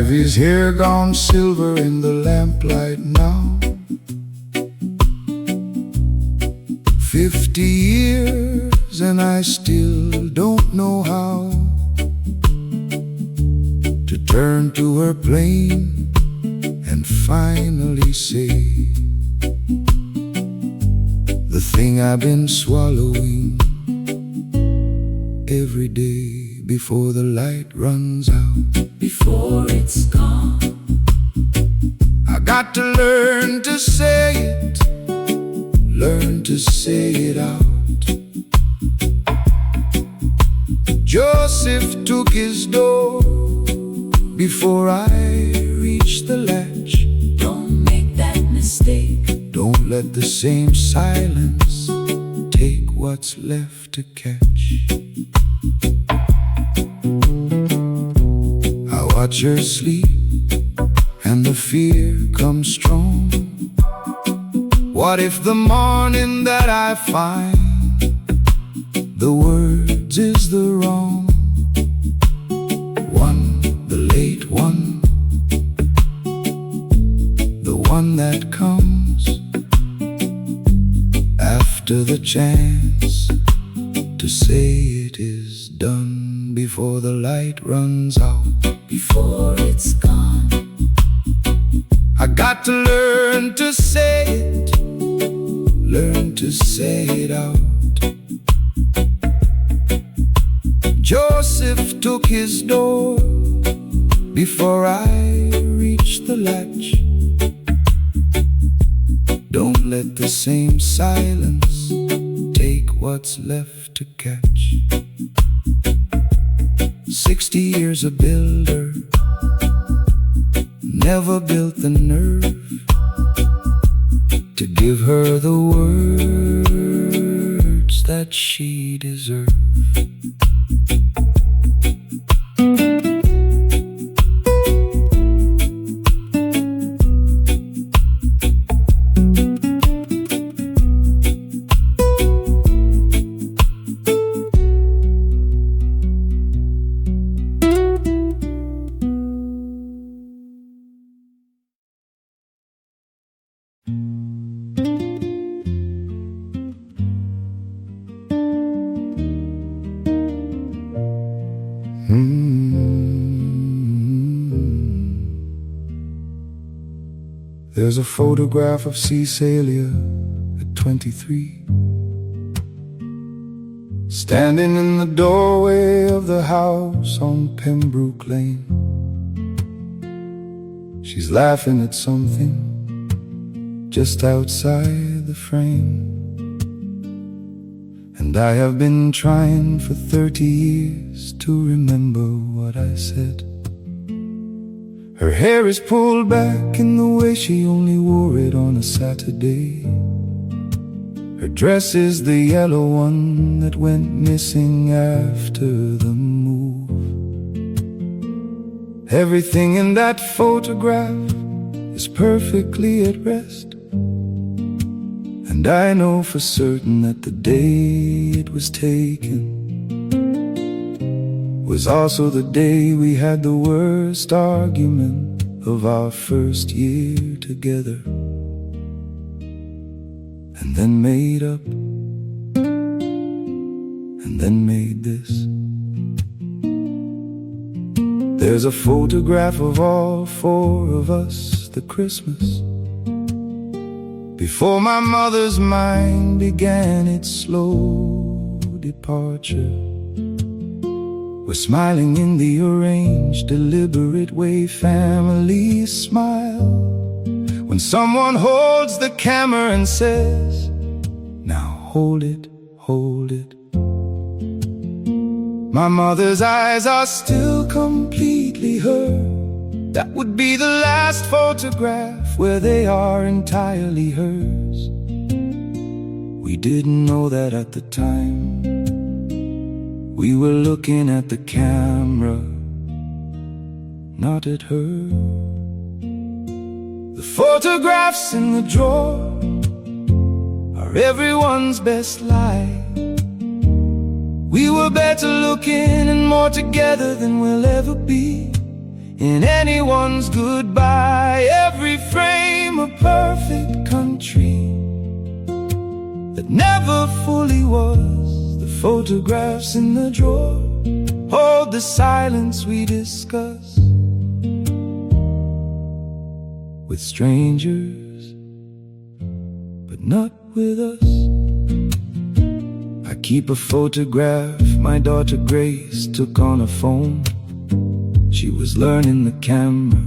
Ivy's hair gone silver in the lamplight now. 50 years and I still don't know how to turn to her plane and finally say the thing I've been swallowing every day before the light runs out. Before it's gone, I got to learn to say it, learn to say it out. Joseph took his door before I reached the latch. don't make that mistake. Don't let the same silence take what's left to catch. I watch her sleep and the fear comes strong. What if the morning that I find the words is the wrong one, the late one, the one that comes after the chance to say it is done before the light runs out. Before it's gone, I got to learn to say it, learn to say it out. Joseph took his door before I reached the latch. Don't let the same silence take what's left to catch. 60 years a builder, never built the nerve to give her the words that she deserved. There's a photograph of Cecilia at 23, standing in the doorway of the house on Pembroke Lane. She's laughing at something just outside the frame. And I have been trying for 30 years to remember what I said. Her hair is pulled back in the way she only wore it on a Saturday. Her dress is the yellow one that went missing after the move. Everything in that photograph is perfectly at rest, and I know for certain that the day it was taken was also the day we had the worst argument of our first year together, and then made up, and then made this. There's a photograph of all four of us, the Christmas before my mother's mind began its slow departure. We're smiling in the arranged, deliberate way families smile when someone holds the camera and says, "Now hold it, hold it." My mother's eyes are still completely hers. That would be the last photograph where they are entirely hers. We didn't know that at the time. We were looking at the camera, not at her. The photographs in the drawer are everyone's best lie. We were better looking and more together than we'll ever be. in anyone's goodbye. Every frame a perfect country that never fully was. The photographs in the drawer hold the silence we discuss with strangers, but not with us. I keep a photograph my daughter Grace took on a phone. She was learning the camera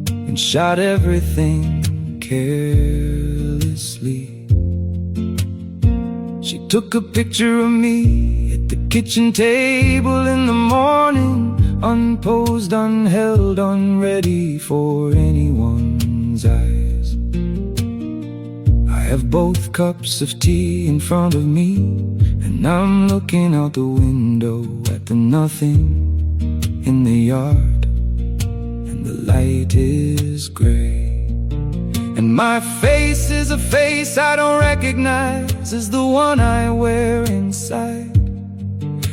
and shot everything carelessly. She took a picture of me at the kitchen table in the morning, unposed, unheld, unready for anyone's eyes. I have both cups of tea in front of me, and I'm looking out the window at the nothing in the yard, and the light is gray. And my face is a face I don't recognize as the one I wear inside.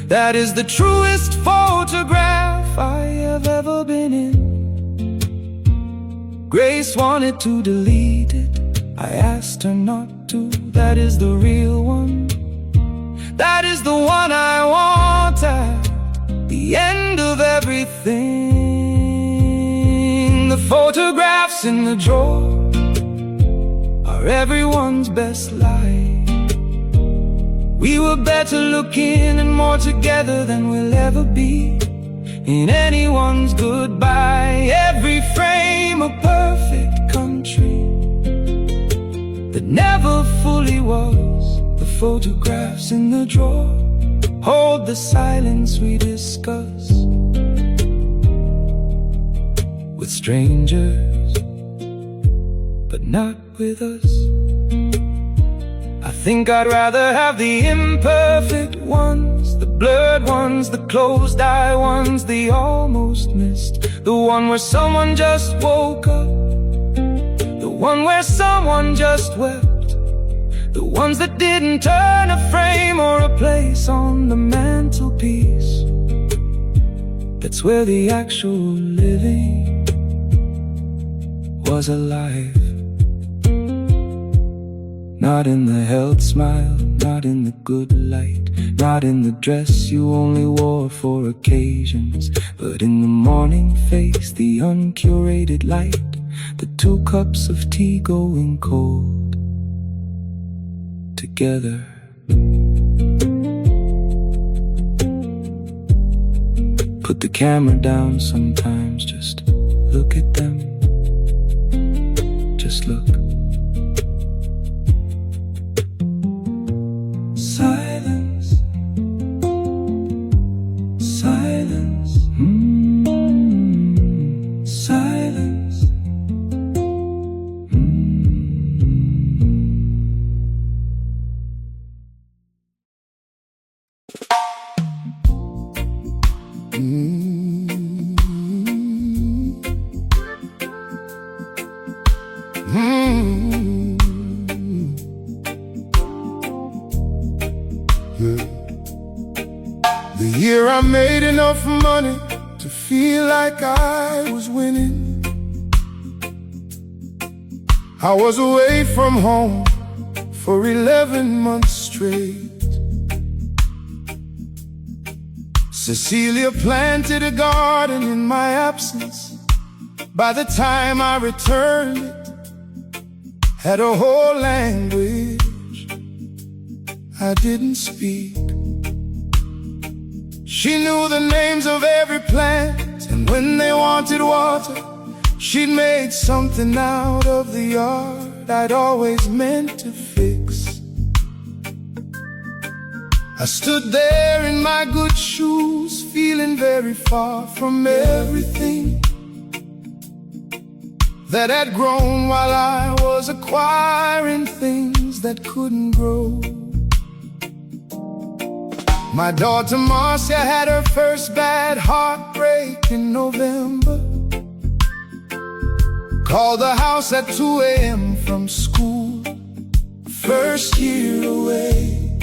That is the truest photograph I have ever been in. Grace wanted to delete it, I asked her not to. That is the real one. That is the one I want at the end of everything. The photographs in the drawer are everyone's best lie. We were better looking and more together than we'll ever be in anyone's goodbye. Every frame a perfect country that never fully was. The photographs in the drawer hold the silence we discuss with strangers, but not with us. I think I'd rather have the imperfect ones, the blurred ones, the closed-eye ones, the almost missed, the one where someone just woke up, the one where someone just wept, the ones that didn't turn a frame or a place on the mantelpiece. That's where the actual living was alive. Not in the held smile, not in the good light, not in the dress you only wore for occasions, but in the morning face, the uncurated light, the 2 cups of tea going cold together. Put the camera down sometimes, just look at them, just look. Silence, silence, silence. The year I made enough money to feel like I was winning. I was away from home for 11 months straight. Cecilia planted a garden in my absence. By the time I returned, it had a whole language I didn't speak. She knew the names of every plant, and when they wanted water, she'd made something out of the yard I'd always meant to fix. I stood there in my good shoes, feeling very far from everything that had grown while I was acquiring things that couldn't grow. My daughter Marcia had her first bad heartbreak in November. Called the house at 2 a.m. from school, first year away.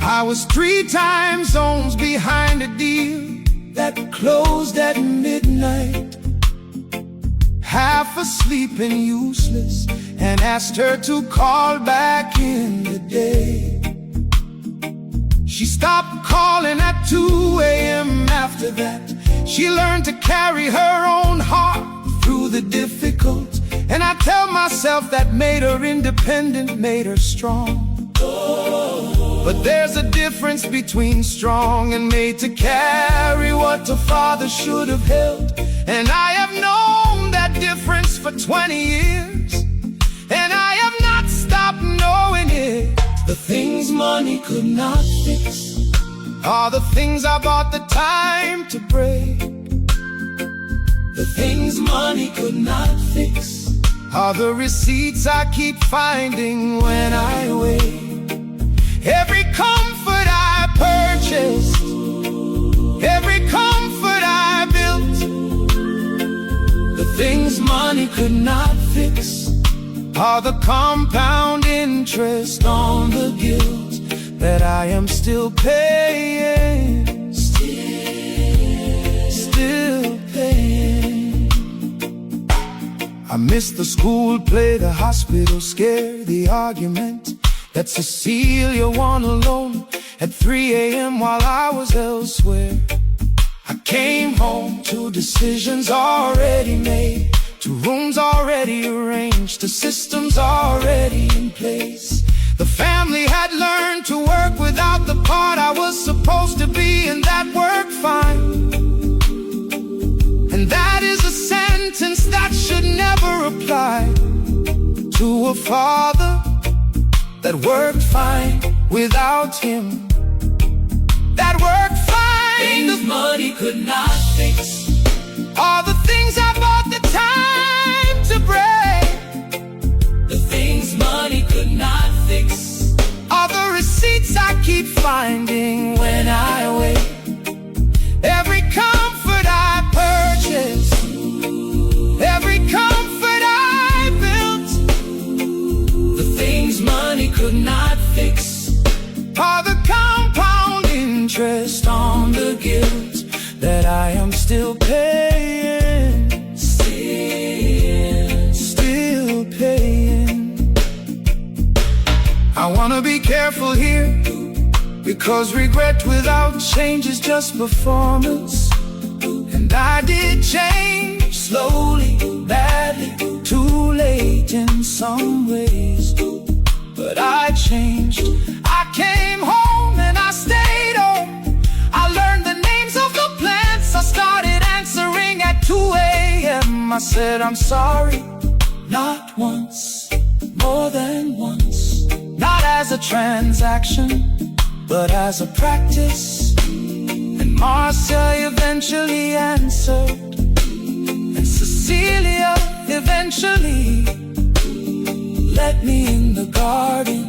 I was 3 time zones behind a deal that closed at midnight, half asleep and useless, and asked her to call back in the day. She stopped calling at 2 a.m. After that, she learned to carry her own heart through the difficult. And I tell myself that made her independent, made her strong. But there's a difference between strong and made to carry what a father should have held. And I have known that difference for 20 years, and I have not stopped knowing it. The things money could not fix are the things I bought the time to break. The things money could not fix are the receipts I keep finding when I wait. Every comfort I purchased, every comfort I built, the things money could not fix are the compound interest on the guilt that I am still paying, still paying. I miss the school play, the hospital scare, the argument that Cecilia won alone at 3 a.m. while I was elsewhere. I came home to decisions already made, to rooms already arranged, to systems already in place. The family had learned to work without the part I was supposed to be, and that worked fine. And that is a sentence that should never apply to a father that worked fine without him, that worked fine. Things money could not fix are the things I bought the time to break. the things money could not fix Are the receipts I keep finding when I wait. Every comfort I purchase, every comfort I built, the things money could not fix are the compound interest on the guilt that I am still paying, still paying. I wanna be careful here, because regret without change is just performance. And I did change, slowly, badly, too late in some ways. But I changed. I came home and I stayed home. I learned the names of the plants. I started answering at 2 a.m. I said I'm sorry, not once, more than once. Not as a transaction, but as a practice. And Marcia eventually answered, and Cecilia eventually let me in the garden.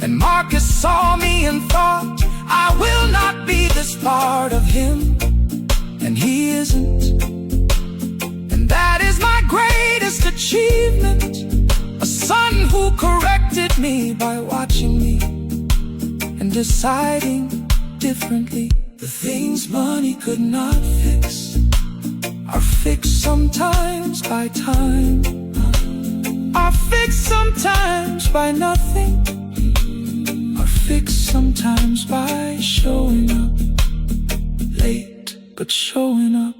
And Marcus saw me and thought, I will not be this part of him. And he isn't. And that is my greatest achievement. A son who corrected me by watching me and deciding differently. The things money could not fix are fixed sometimes by time, are fixed sometimes by nothing, are fixed sometimes by showing up late, but showing up.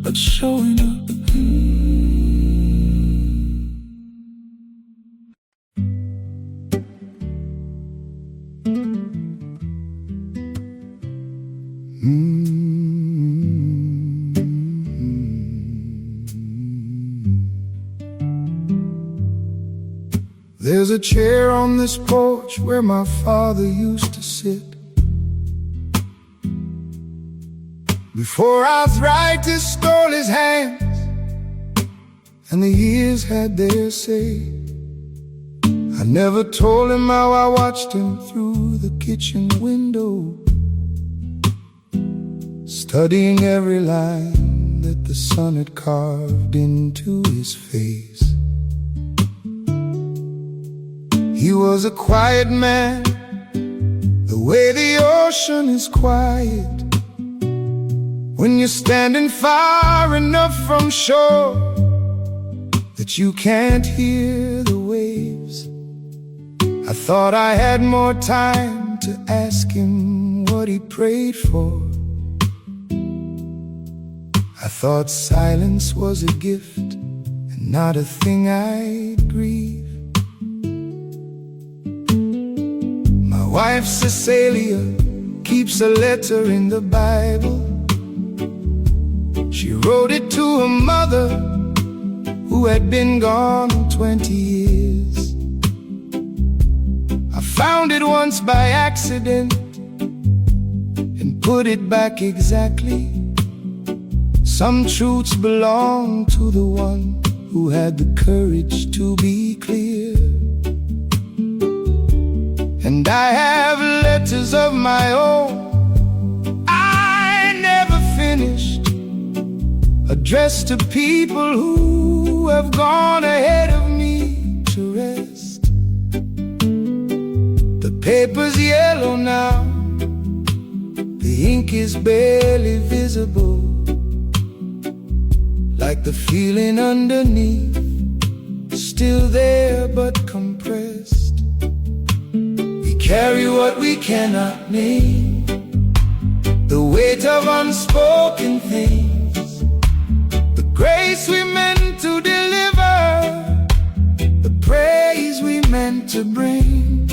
But showing up. There's a chair on this porch where my father used to sit. Before arthritis stole his hands and the years had their say, I never told him how I watched him through the kitchen window, studying every line that the sun had carved into his face. He was a quiet man, the way the ocean is quiet. When you're standing far enough from shore that you can't hear the waves. I thought I had more time to ask him what he prayed for. I thought silence was a gift and not a thing I'd grieve. My wife Cecilia keeps a letter in the Bible. She wrote it to her mother who had been gone 20 years. I found it once by accident and put it back exactly. Some truths belong to the one who had the courage to be clear. And I have letters of my own I never finished, addressed to people who have gone ahead of me to rest. The paper's yellow now, the ink is barely visible, like the feeling underneath, still there but compressed. We carry what we cannot name, the weight of unspoken things, the grace we meant to deliver, the praise we meant to bring.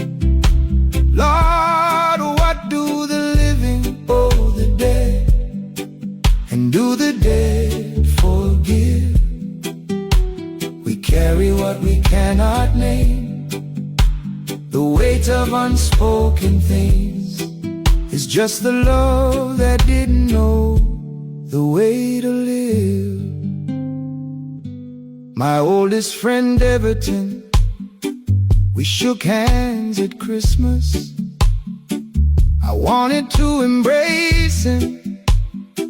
Lord, what do the living owe the dead, and do the dead forgive? We carry what we cannot name, the weight of unspoken things is just the love that didn't know the way to live. My oldest friend Everton, we shook hands at Christmas. I wanted to embrace him,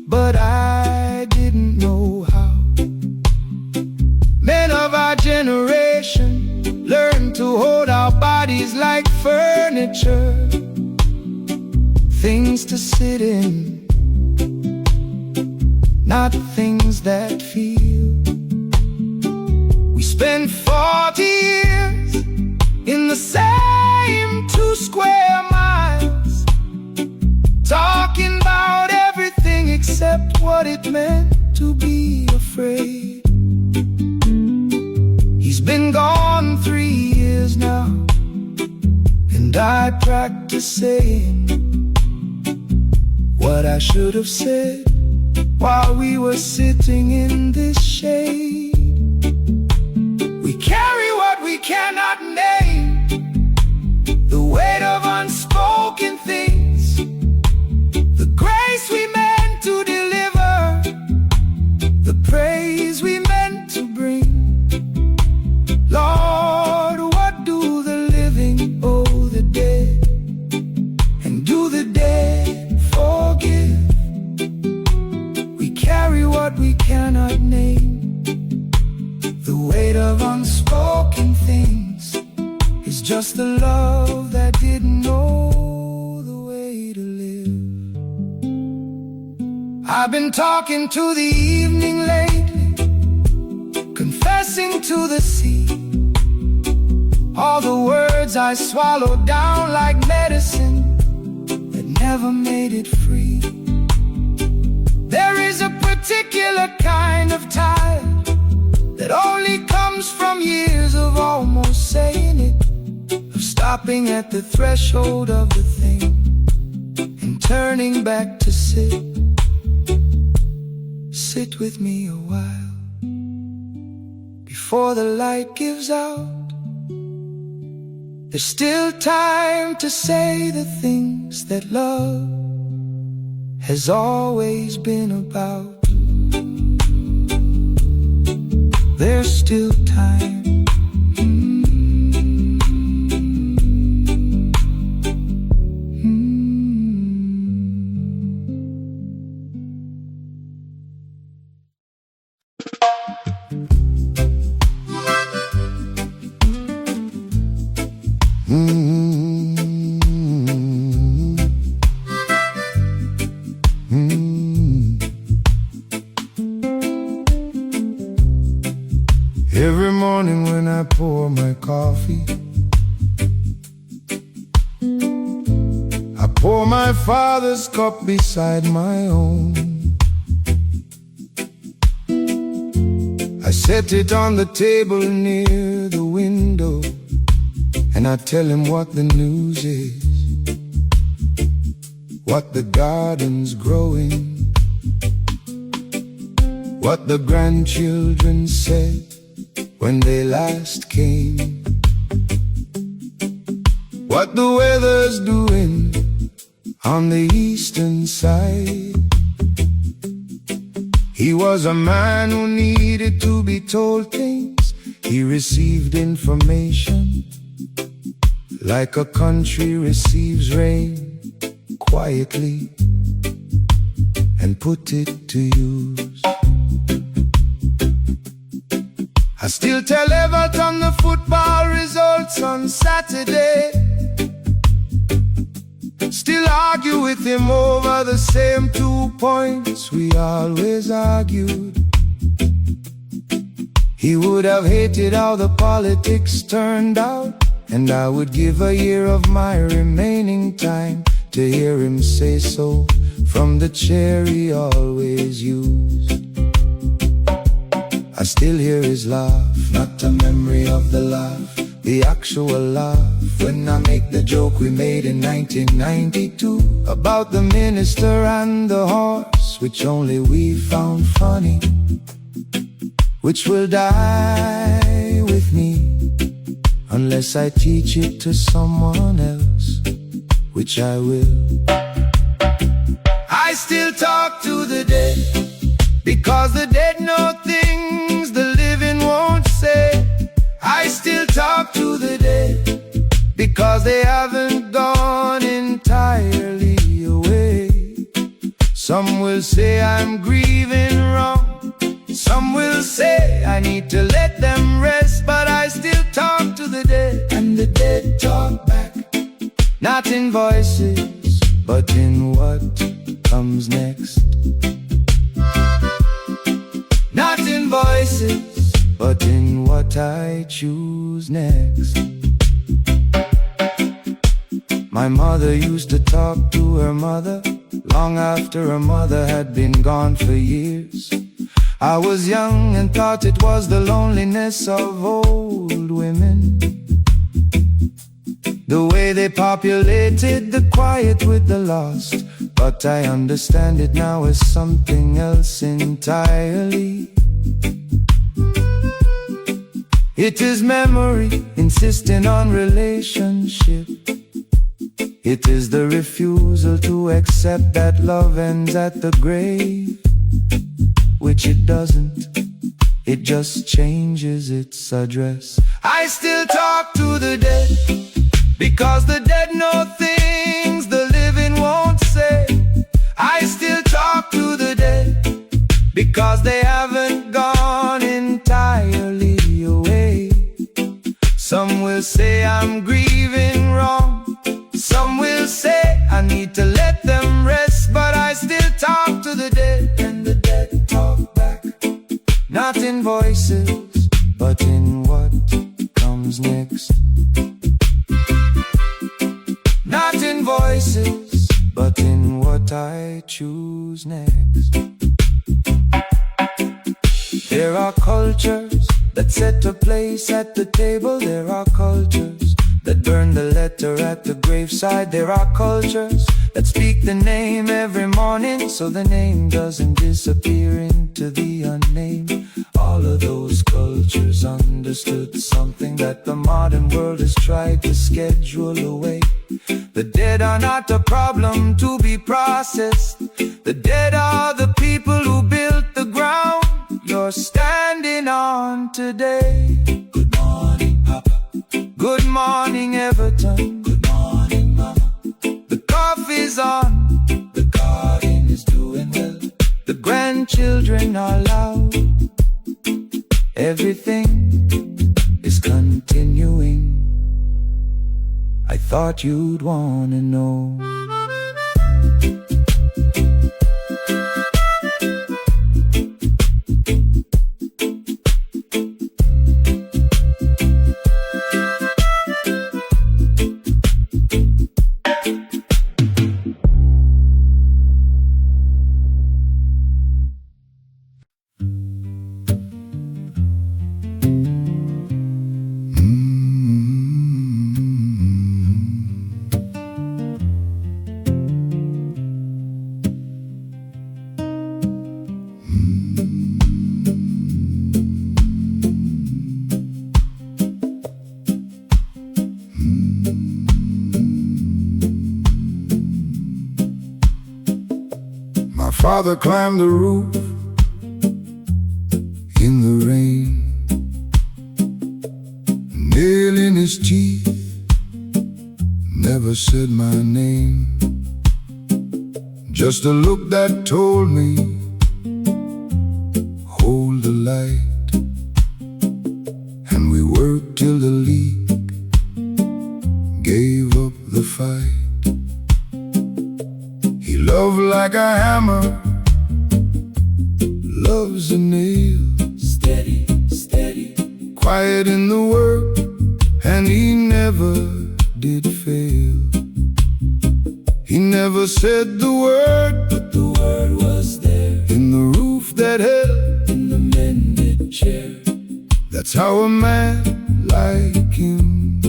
but I didn't know how. Men of our generation learn to hold our bodies like furniture, things to sit in, not things that feel. We spent 40 years in the same 2 square miles, talking about everything except what it meant to be afraid. He's been gone 3 years now, and I practice saying what I should have said while we were sitting in this shade. We carry what we cannot name, the weight of unspoken things, the grace we meant to deliver, the praise we meant to bring. Lord, what do the living owe the dead, and do the dead forgive? We carry what we cannot name, the weight of unspoken things is just the love that didn't know the way to live. I've been talking to the evening lately, confessing to the sea all the words I swallowed down like medicine that never made it free. There is a particular kind of tide that only comes from years of almost saying it, of stopping at the threshold of the thing and turning back to sit with me a while before the light gives out. There's still time to say the things that love has always been about. There's still time. Every morning when I pour my coffee, I pour my father's cup beside my own. I set it on the table near the window, and I tell him what the news is, what the garden's growing, what the grandchildren said when they last came, what the weather's doing on the eastern side. He was a man who needed to be told things. He received information like a country receives rain, quietly, and put it to use. I still tell Everton the football results on Saturday. Still argue with him over the same 2 points we always argued. He would have hated how the politics turned out, and I would give a year of my remaining time to hear him say so from the chair he always used. I still hear his laugh, not a memory of the laugh, the actual laugh, when I make the joke we made in 1992 about the minister and the horse, which only we found funny, which will die with me unless I teach it to someone else, which I will. I still talk to the dead, because the dead know things the living won't say. I still talk to the dead, because they haven't gone entirely away. Some will say I'm grieving wrong, some will say I need to let them rest, but I still talk to the dead, and the dead talk back, not in voices, but in what comes next. Not in voices, but in what I choose next. My mother used to talk to her mother long after her mother had been gone for years. I was young and thought it was the loneliness of old women, the way they populated the quiet with the lost. But I understand it now as something else entirely. It is memory insisting on relationship. It is the refusal to accept that love ends at the grave, which it doesn't. It just changes its address. I still talk to the dead, because the dead know things the living won't say. I still talk to the dead, because they haven't gone entirely away. Some will say I'm grieving wrong, some will say I need to let them rest, but I still talk to the dead, and the dead talk back, not in voices, but in what comes next. Not in voices, but in what I choose next. There are cultures that set a place at the table. There are cultures that burn the letter at the graveside. There are cultures that speak the name every morning, so the name doesn't disappear into the unnamed. All of those cultures understood something that the modern world has tried to schedule away. The dead are not a problem to be processed. The dead are the people who built the ground you're standing on today. Good morning, Papa. Good morning, Everton. Good morning, Mama. The coffee's on, the garden is doing well, the grandchildren are loud. Everything is continuing. I thought you'd wanna know. Father climbed the roof in the rain, nail in his teeth, never said my name. Just a look that told me, hold the light. And we worked till the leak gave up the fight. He loved like a hammer, loves a nail. Steady, steady, Quiet in the work, and he never did fail. He never said the word, but the word was there in the roof that held. in the mended chair. That's how a man like him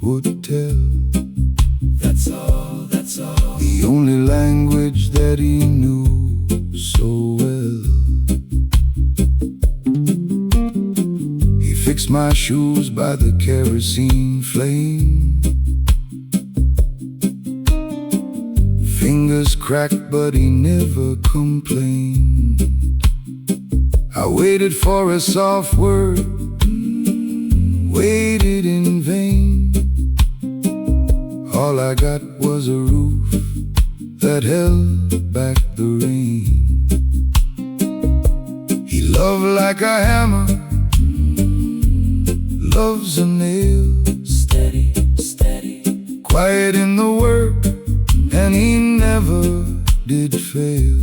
would tell. That's all, that's all. The only language that he knew so well. He fixed my shoes by the kerosene flame. Fingers cracked, but he never complained. I waited for a soft word, waited in vain. All I got was a roof that held back the rain. He loved like a hammer, loves a nail. Steady, steady, Quiet in the work, and he never did fail.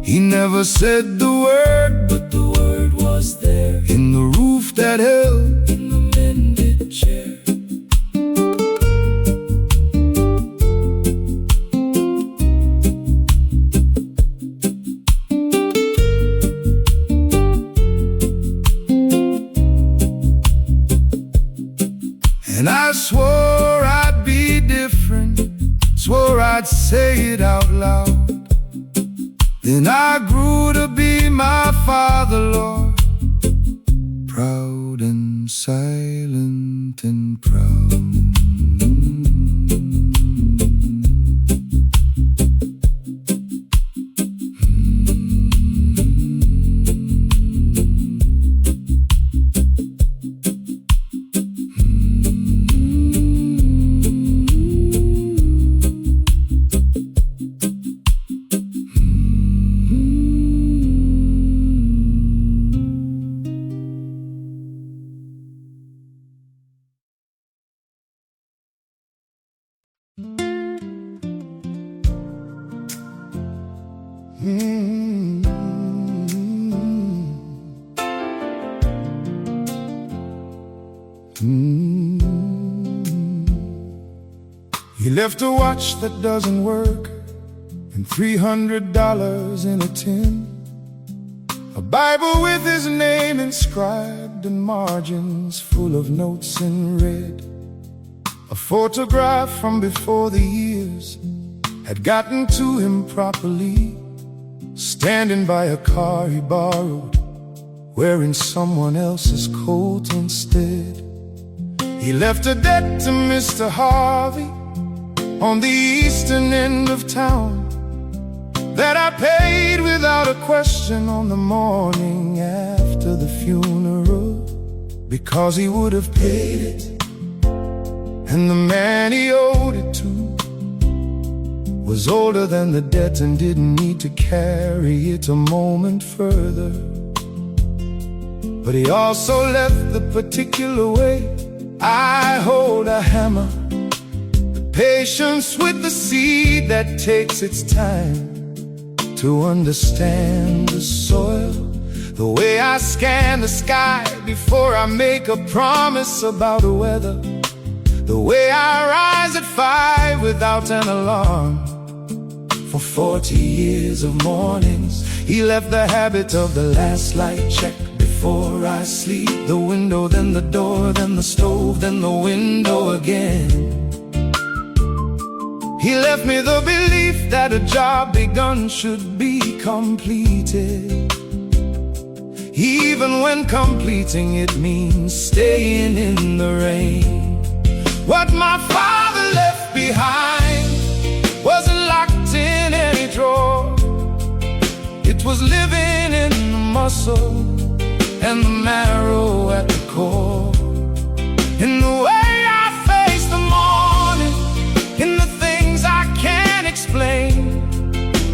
He never said the word, but the word was there in the roof that held. in the mended chair. And I swore I'd be different, swore I'd say it out loud. Then I grew to be my father, Lord, proud and silent and proud. He left a watch that doesn't work and $300 in a tin, a Bible with his name inscribed and margins full of notes in red, a photograph from before the years had gotten to him properly, standing by a car he borrowed, wearing someone else's coat instead. He left a debt to Mr. Harvey on the eastern end of town that I paid without a question on the morning after the funeral, because he would have paid it, and the man he owed it to was older than the debt and didn't need to carry it a moment further. But he also left the particular way I hold a hammer, the patience with the seed that takes its time to understand the soil, the way I scan the sky before I make a promise about the weather, the way I rise at 5 without an alarm. For 40 years of mornings, he left the habit of the last light check before I sleep. The window, then the door, then the stove, then the window again. He left me the belief that a job begun should be completed, even when completing it means staying in the rain. What my father left behind wasn't locked in any drawer. was living in the muscle and the marrow at the core. In the way I face the morning, in the things I can't explain,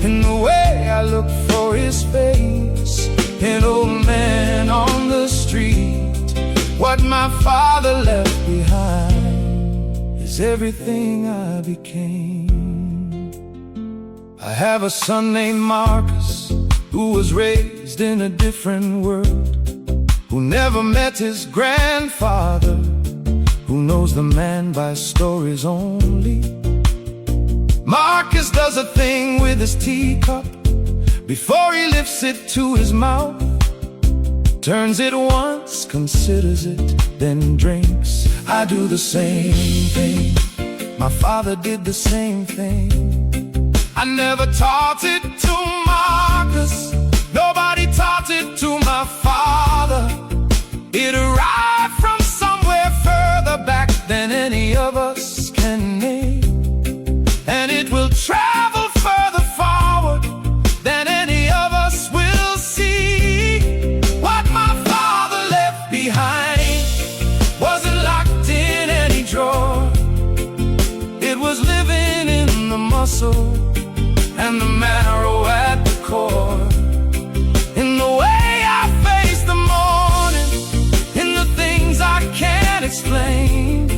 in the way I look for his face, an old man on the street. What my father left behind is everything I became. I have a son named Marcus, who was raised in a different world, who never met his grandfather, who knows the man by stories only. Marcus does a thing with his teacup before he lifts it to his mouth. Turns it once, considers it, then drinks. I do the same thing. My father did the same thing. I never taught it to Marcus. Nobody taught it to my father. It arrived from somewhere further back than any of us can name. And it will travel further forward than any of us will see. What my father left behind wasn't locked in any drawer. It was living in the muscle and the marrow at the core. In the way I face the morning, in the things I can't explain,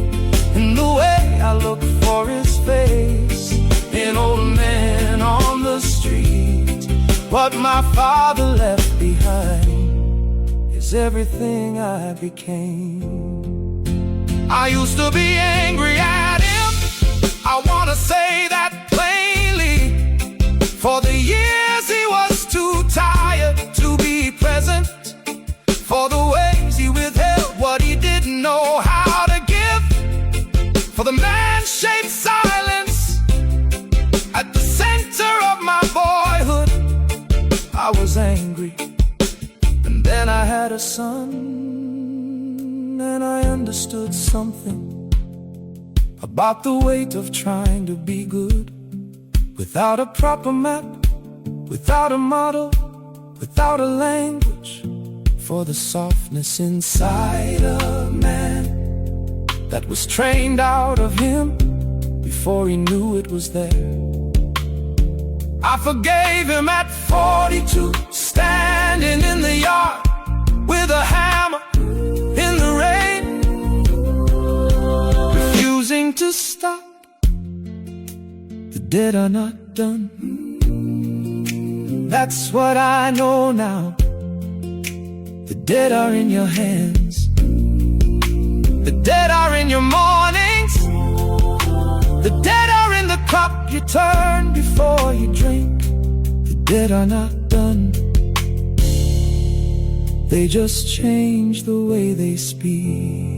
in the way I look for his face, an old man on the street. What my father left behind is everything I became. I used to be angry at him, I wanna say that plainly. For the years he was too tired to be present, for the ways he withheld what he didn't know how to give, for the man-shaped silence at the center of my boyhood. I was angry, and then I had a son, and I understood something about the weight of trying to be good. Without a proper map, without a model, without a language for the softness inside a man that was trained out of him before he knew it was there. I forgave him at 42, standing in the yard with a hammer in the rain, refusing to stop. The dead are not done. That's what I know now. The dead are in your hands. The dead are in your mornings. The dead are in the cup you turn before you drink. The dead are not done. They just change the way they speak.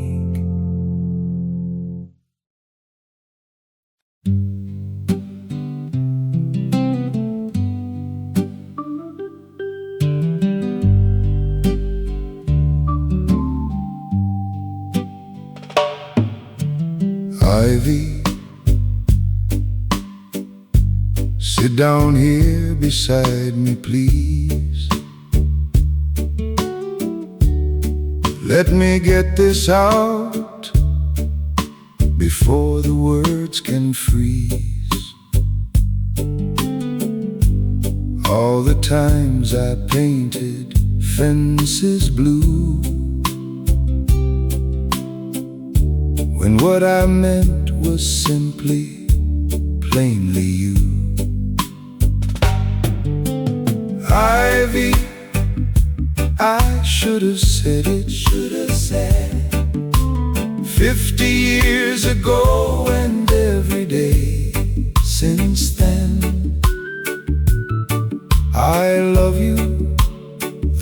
Ivy, sit down here beside me, please. Let me get this out before the words can freeze. All the times I painted fences blue, when what I meant was simply, plainly you. Ivy, I should have said it, 50 years ago and every day since then. I love you,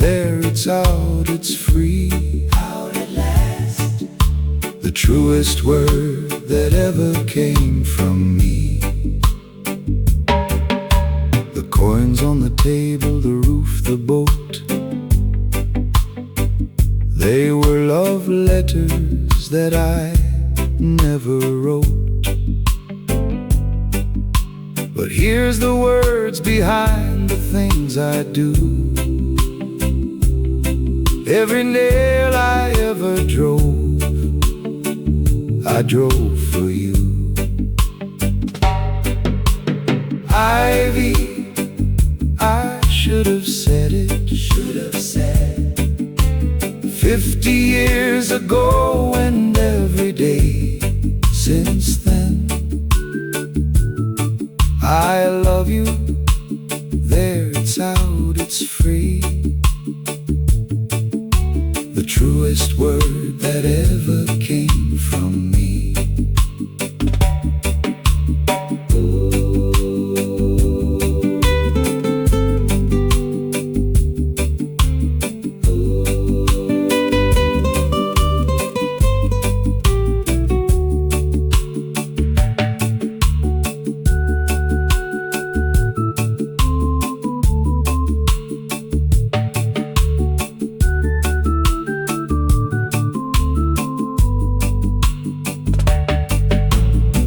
there it's out, it's free. Out at last, the truest word that ever came from me. The coins on the table, the roof, the boat, they were love letters that I never wrote. But but here's the words behind the things I do. Every nail I ever drove, I drove for you. Ivy, I should have said it, 50 years ago, and every day since then. I love you, there it's out, it's free. The truest word that ever came from me.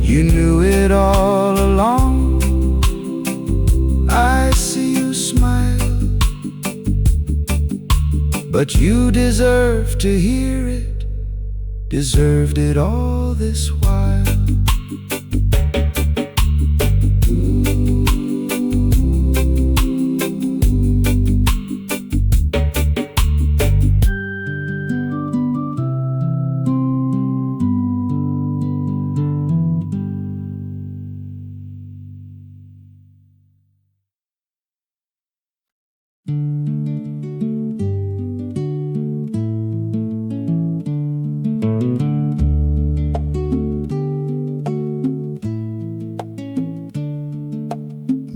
You knew it all along. I see you smile, but you deserve to hear it, deserved it all this while.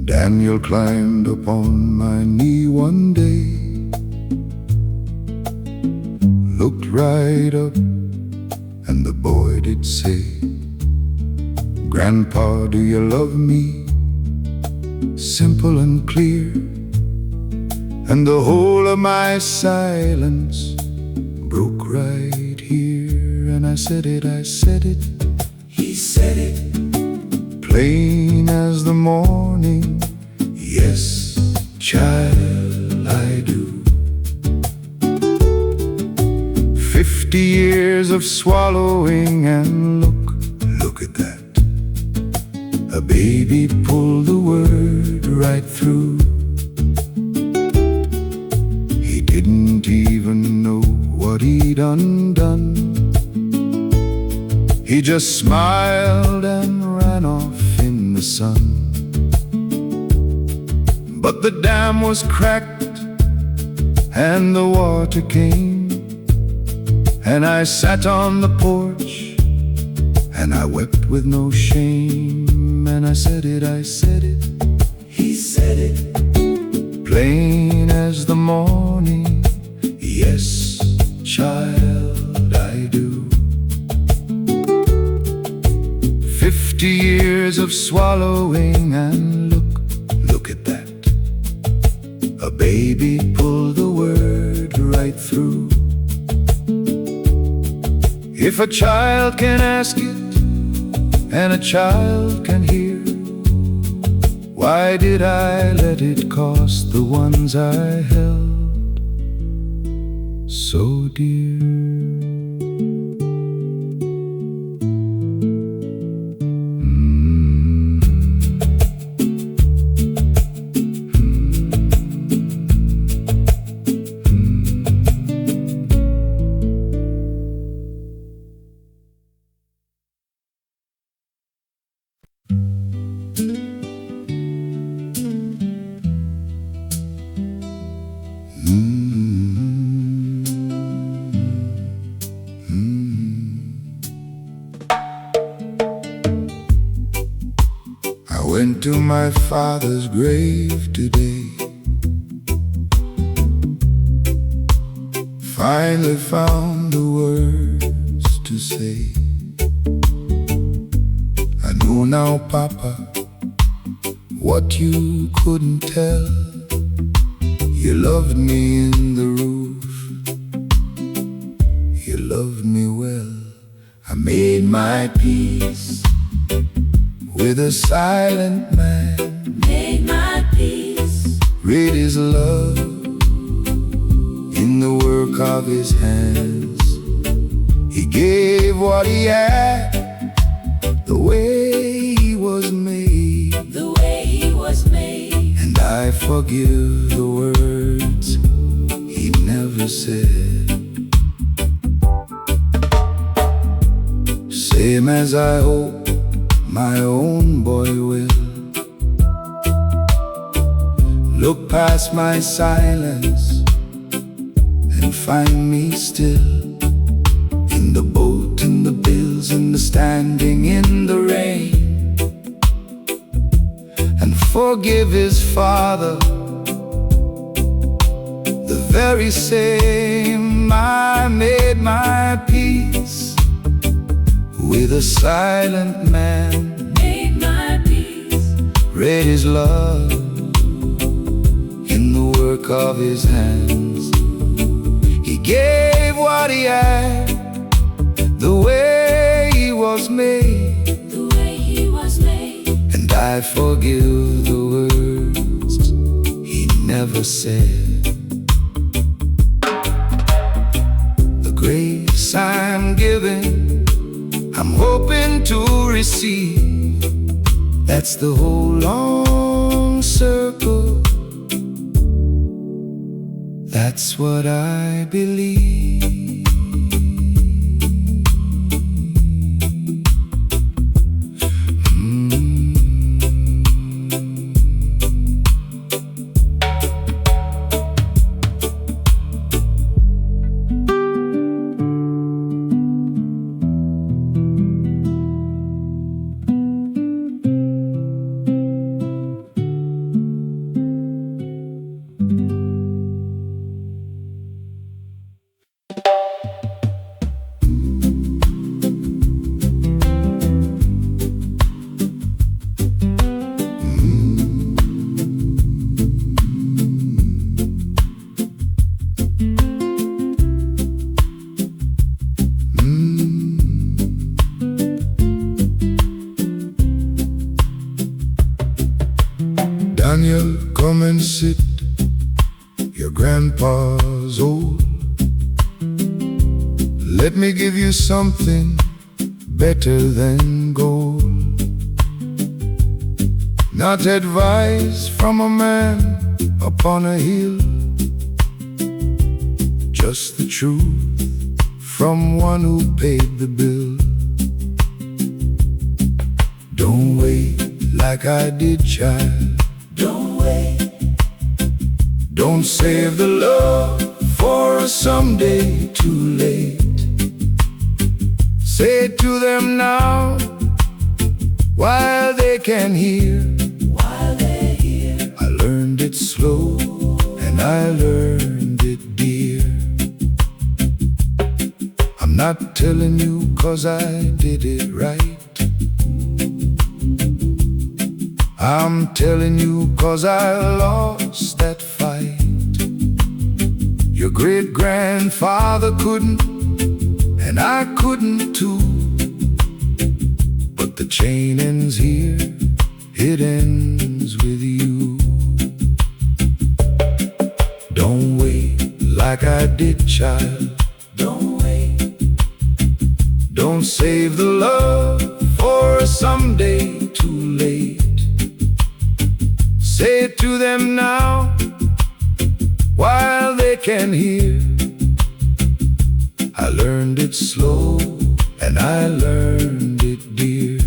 Daniel climbed upon my knee one day, looked right up, and the boy did say, "Grandpa, do you love me?" Simple and clear, and the whole of my silence broke right here. And I said it, he said it, plain as the morning. Yes, child, I do. 50 years of swallowing, and look at that. A baby pulled the word right through. He didn't even know what he'd undone. He just smiled and ran off in the sun. But the dam was cracked and the water came, and I sat on the porch and I wept with no shame. And I said it, he said it, plain as the morning. Yes, child, I do. 50 years of swallowing, and look at that. A baby pulled the word right through. If a child can ask it, and a child can hear, why did I let it cost the ones I held so dear? I went to my father's grave today, finally found the words to say. I know now, Papa, what you couldn't tell. You loved me in the roof, you loved me well. I made my peace with a silent man Read his love in the work of his hands. He gave what he had, the way he was made. The way he was made. And I forgive the words he never said. Same as I hope my own boy will. Look past my silence and find me still, in the boat, in the bills, in the standing in the rain, and forgive his father, the very same. I made my peace with a silent man, Made my peace. read his love in the work of his hands. He gave what he had, the way he was made. The way he was made. And I forgive the words he never said. The grace I'm giving, I'm hoping to receive. That's the whole long circle. That's what I believe. Daniel, come and sit. Your grandpa's old. Let me give you something better than gold. Not advice from a man upon a hill, just the truth from one who paid the bill. Don't wait like I did, child. Don't wait. Don't save the love for a someday too late. Say it to them now while they can hear. While they're here. I learned it slow and I learned it dear. I'm not telling you 'cause I did it right. I'm telling you 'cause I lost that fight. Your great-grandfather couldn't, and I couldn't too. But the chain ends here, it ends with you. Don't wait like I did, child. Don't wait. Don't save the love for a someday too late. Say it to them now while they can hear. I learned it slow and I learned it dear.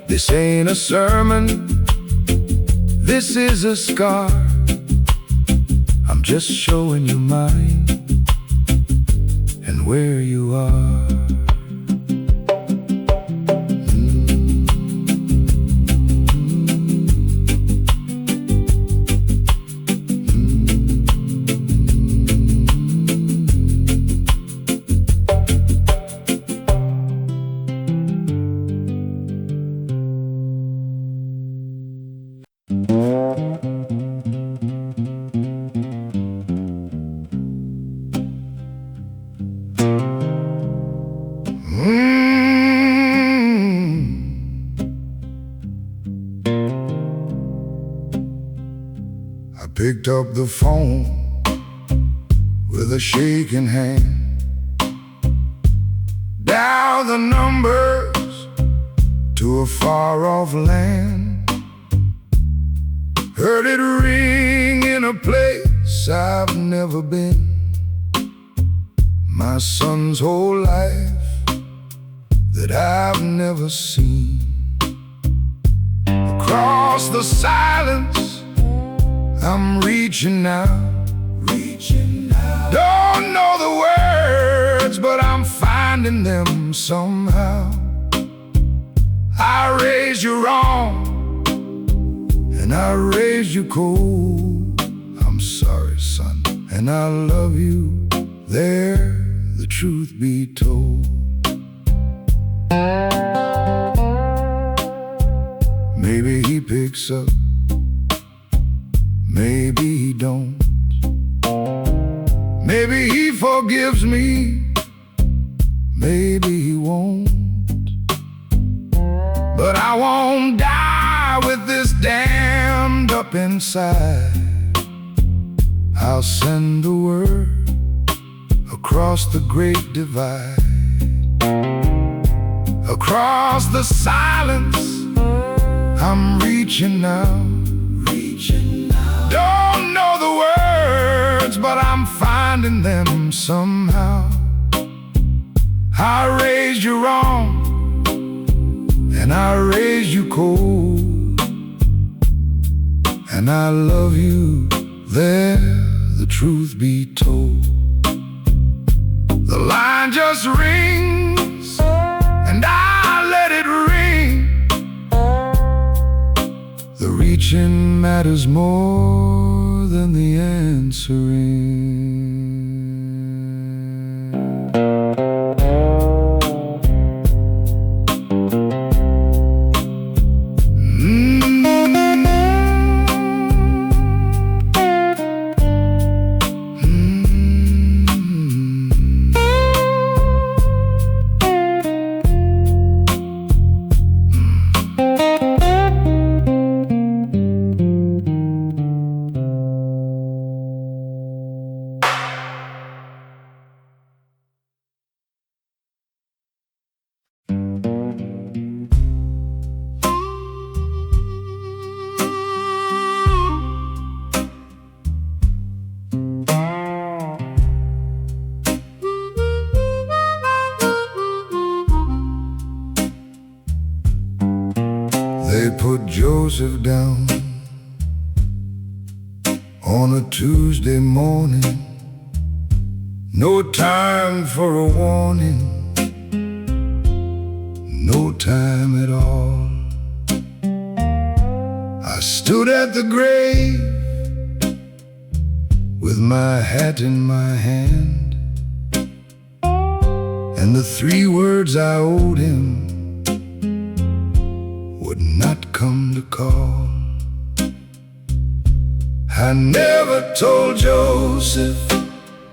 This ain't a sermon, this is a scar. I'm just showing you mine and where you are. I picked up the phone with a shaking hand, dial the numbers to a far-off land. Heard it ring in a place I've never been. My son's whole life that I've never seen. Across the silence, I'm reaching out. Don't know the words, but I'm finding them somehow. I raised you wrong, and I raised you cold. I'm sorry, son, and I love you. There, the truth be told. Maybe he picks up, maybe he don't. Maybe he forgives me, maybe he won't. But I won't die with this damned up inside. I'll send a word across the great divide. Across the silence, I'm reaching out. Don't know the words, but I'm finding them somehow. I raised you wrong, and I raised you cold, and I love you. There, the truth be told. The line just rings, and I let it ring. The reaching matters more than the answering. They put Joseph down on a Tuesday morning. No time for a warning, no time at all. I stood at the grave with my hat in my hand, and the 3 words I owed him would not come to call. I never told Joseph,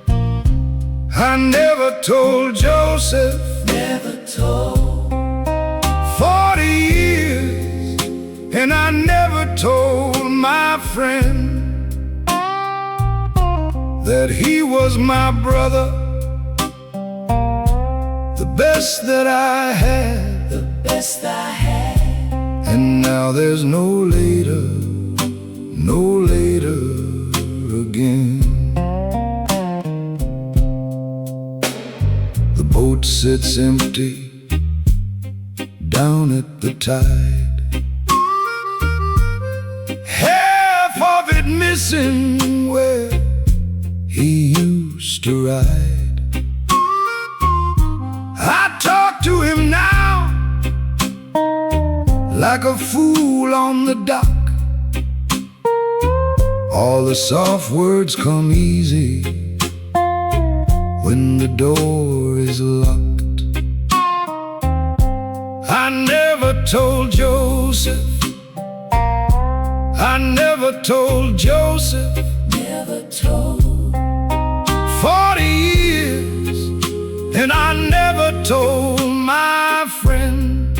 I never told Joseph, Never told. 40 years, and I never told my friend that he was my brother, the best that I had, The best I had. and now there's no later, no later again. The boat sits empty down at the tide, half of it missing where he used to ride. I talk to him now like a fool on the dock. All the soft words come easy when the door is locked. I never told Joseph, I never told Joseph, Never told. 40 years, and I never told my friend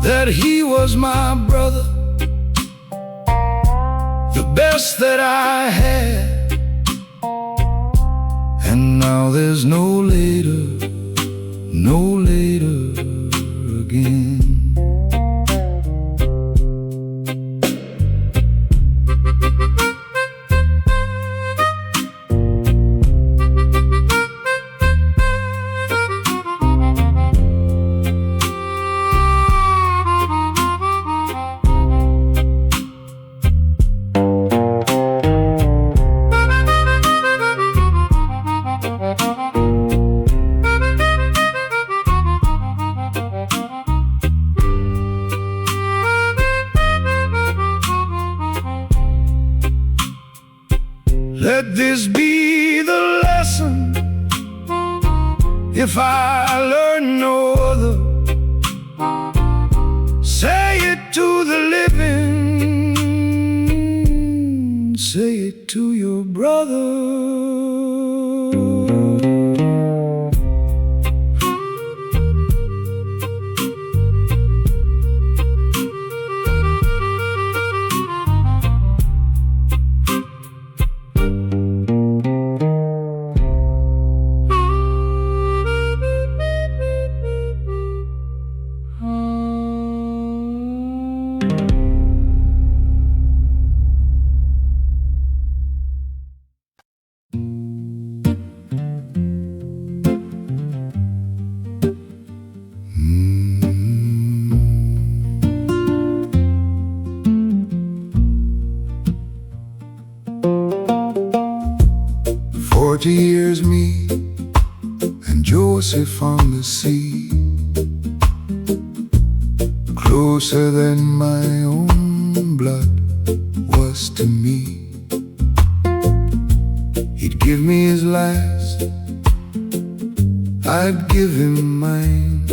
that he was my brother, the best that I had. And now there's no later, no later again. Let this be the lesson, if I learn no other. Say it to the living, say it to your brother. Years me and Joseph on the sea, closer than my own blood was to me. He'd give me his last, I'd give him mine,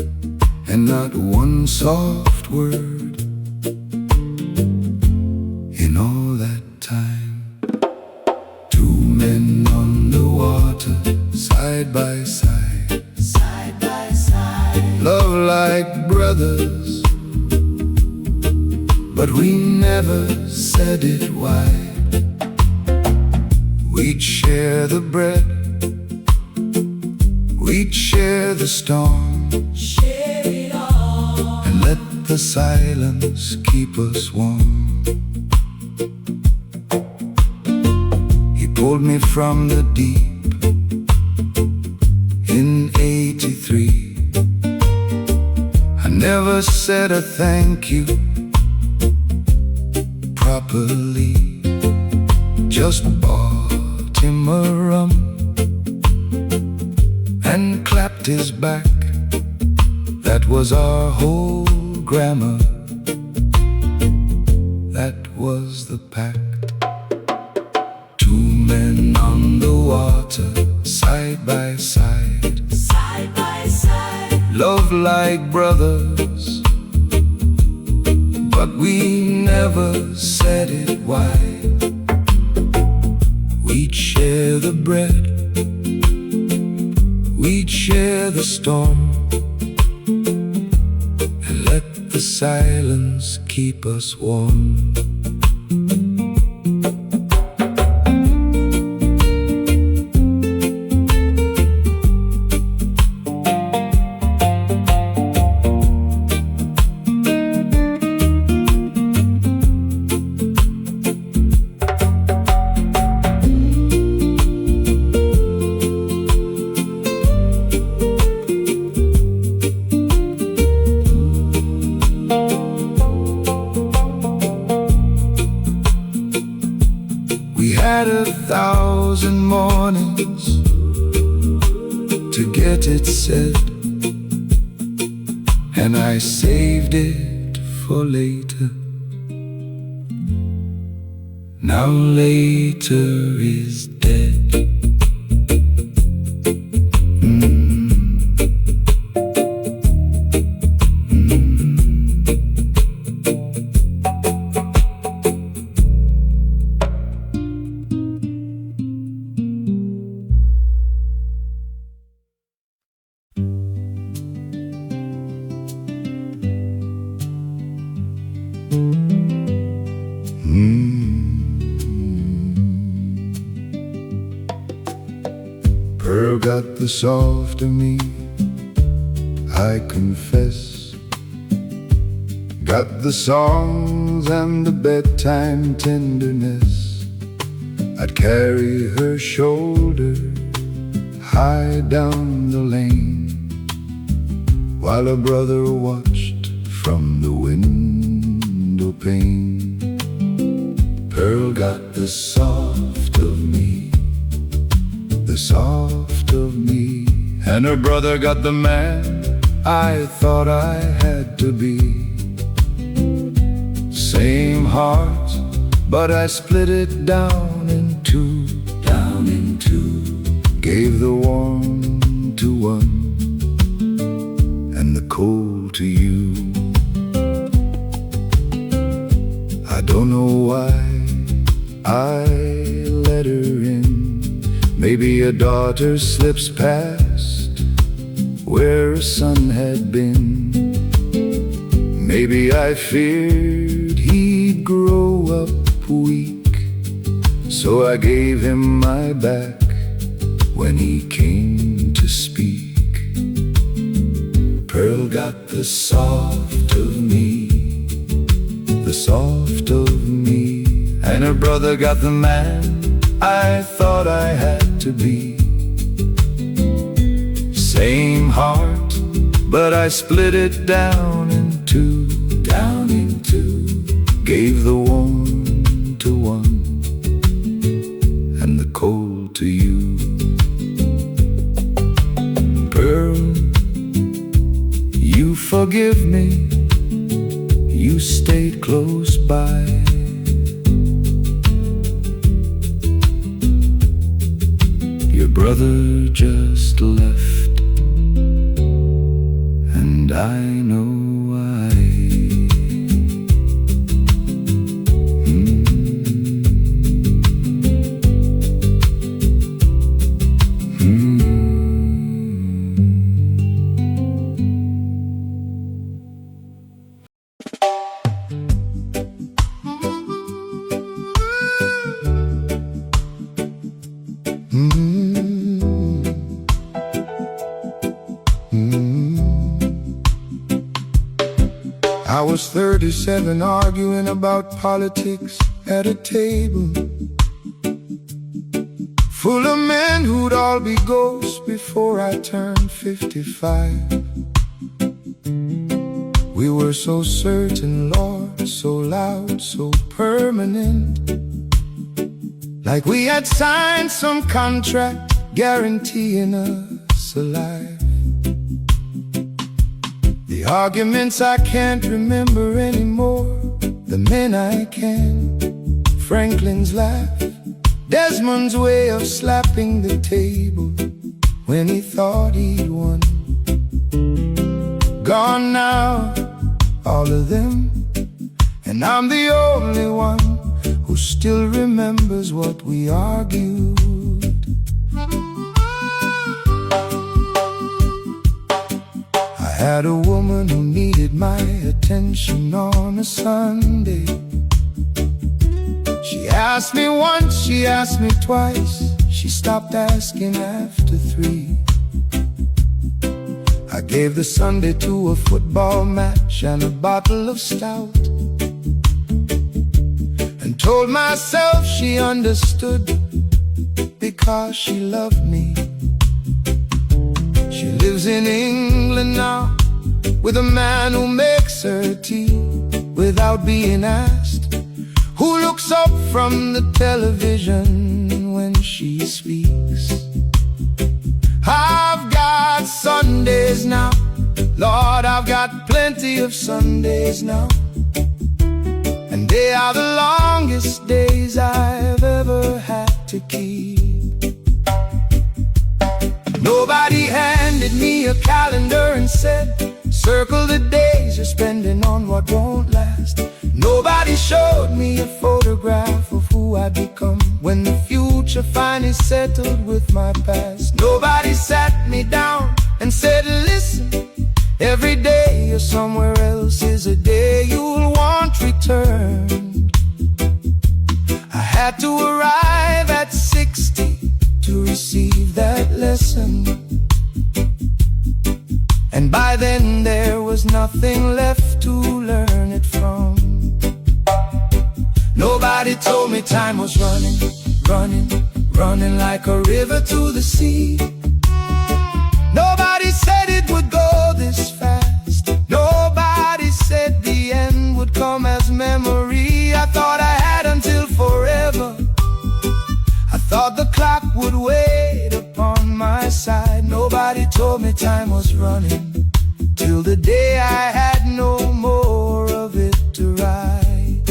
and not one soft word in all that time. Two men on the water, side by side, side by side, love like brothers, but we never said it wide. We'd share the bread, we'd share the storm, share it all, and let the silence keep us warm. He pulled me from the deep in '83. I never said a thank you properly, just bought him a rum and clapped his back. That was our whole grammar, that was the pact. Two men on the water, side by side, side by side, love like brothers, but we never said it wide. We'd share the bread, we'd share the storm, and let the silence keep us warm. We had 1,000 mornings to get it said, and I saved it for later. Now later is dead. Pearl got the soft of me, I confess. Got the songs and the bedtime tenderness. I'd carry her shoulder high down the lane, while her brother watched from the window pane. Pearl got the soft of me, the soft of me, and her brother got the man I thought I had to be. Same heart, but I split it down in two, gave the warm to one and the cold to you. I don't know why I let her in. Maybe a daughter slips past where a son had been. Maybe I feared he'd grow up weak, so I gave him my back when he came to speak. Pearl got the soft of me, the soft of me, and her brother got the man I thought I had to be. Same heart, but I split it down in two, gave the warm to one and the cold to you. Pearl, you forgive me, you stayed close by. Your brother just left, and I know why. I was 37 arguing about politics at a table full of men who'd all be ghosts before I turned 55. We were so certain, Lord, so loud, so permanent, like we had signed some contract guaranteeing us a life. The arguments I can't remember anymore, the men I can. Franklin's laugh, Desmond's way of slapping the table when he thought he'd won. Gone now, all of them, and I'm the only one who still remembers what we argued. I had a woman who needed my attention on a Sunday. She asked me once, she asked me twice, she stopped asking after 3. I gave the Sunday to a football match and a bottle of stout, and told myself she understood because she loved me. She lives in England now with a man who makes her tea without being asked, who looks up from the television when she speaks. I've got Sundays now, Lord, I've got plenty of Sundays now, and they are the longest days I've ever had to keep. Nobody handed me a calendar and said, circle the days you're spending on what won't last. Nobody showed me a photograph of who I'd become when the future finally settled with my past. Nobody sat me down and said, listen, every day you're somewhere else is a day you'll want returned. I had to arrive at 60 to to receive that lesson. And by then there was nothing left to learn it from. Nobody told me time was running, running, running like a river to the sea. Nobody said it would go this fast. Nobody said the end would come as memory. I thought I had until forever. I thought the clock would wait upon my side. Nobody told me time was running, till the day I had no more of it to ride.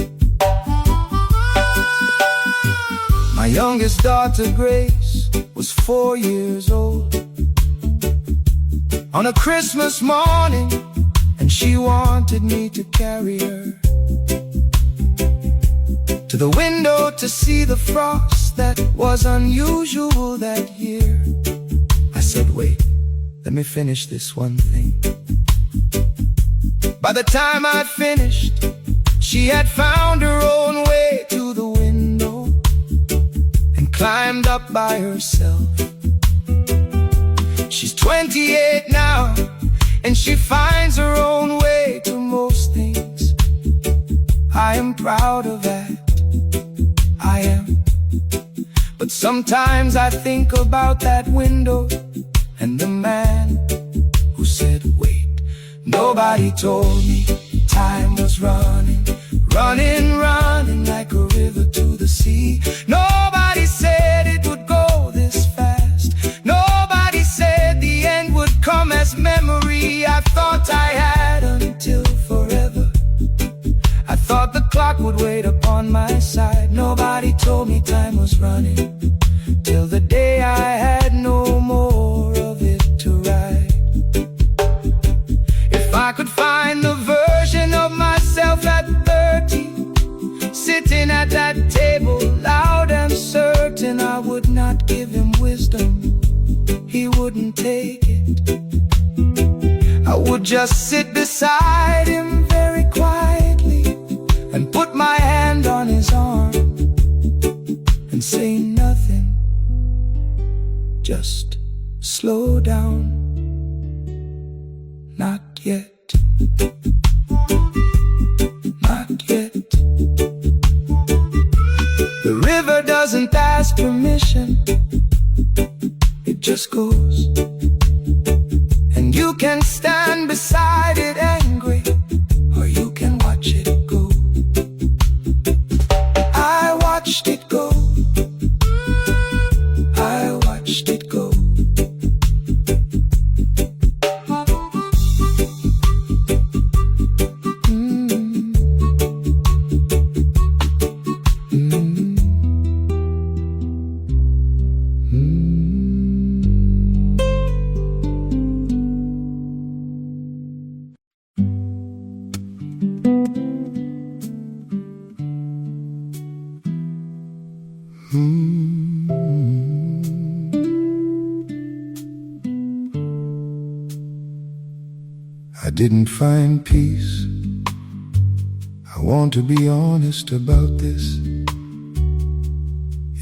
My youngest daughter, Grace, was 4 years old on a Christmas morning, and she wanted me to carry her to the window to see the frost that was unusual that year. I said, wait, let me finish this one thing. By the time I'd finished, she had found her own way to the window and climbed up by herself. She's 28 now, and she finds her own way to most things. I am proud of that, I am. But sometimes I think about that window and the man who said, wait. Nobody told me time was running, running, running like a river to the sea. Nobody said it would go this fast. Nobody said the end would come as memory. I thought I had until forever. I thought the clock would wait upon my side. Nobody told me time was running, till the day I had no more of it to ride. If I could find the version of myself at 30, sitting at that table, loud and certain, I would not give him wisdom, he wouldn't take it. I would just sit beside him very quietly and put my hand on his arm and say nothing, just slow down, not yet. Not yet. The river doesn't ask permission, it just goes. And you can stand beside it angry, or you can watch it go. I watched it go, I watched it go. I didn't find peace. I want to be honest about this.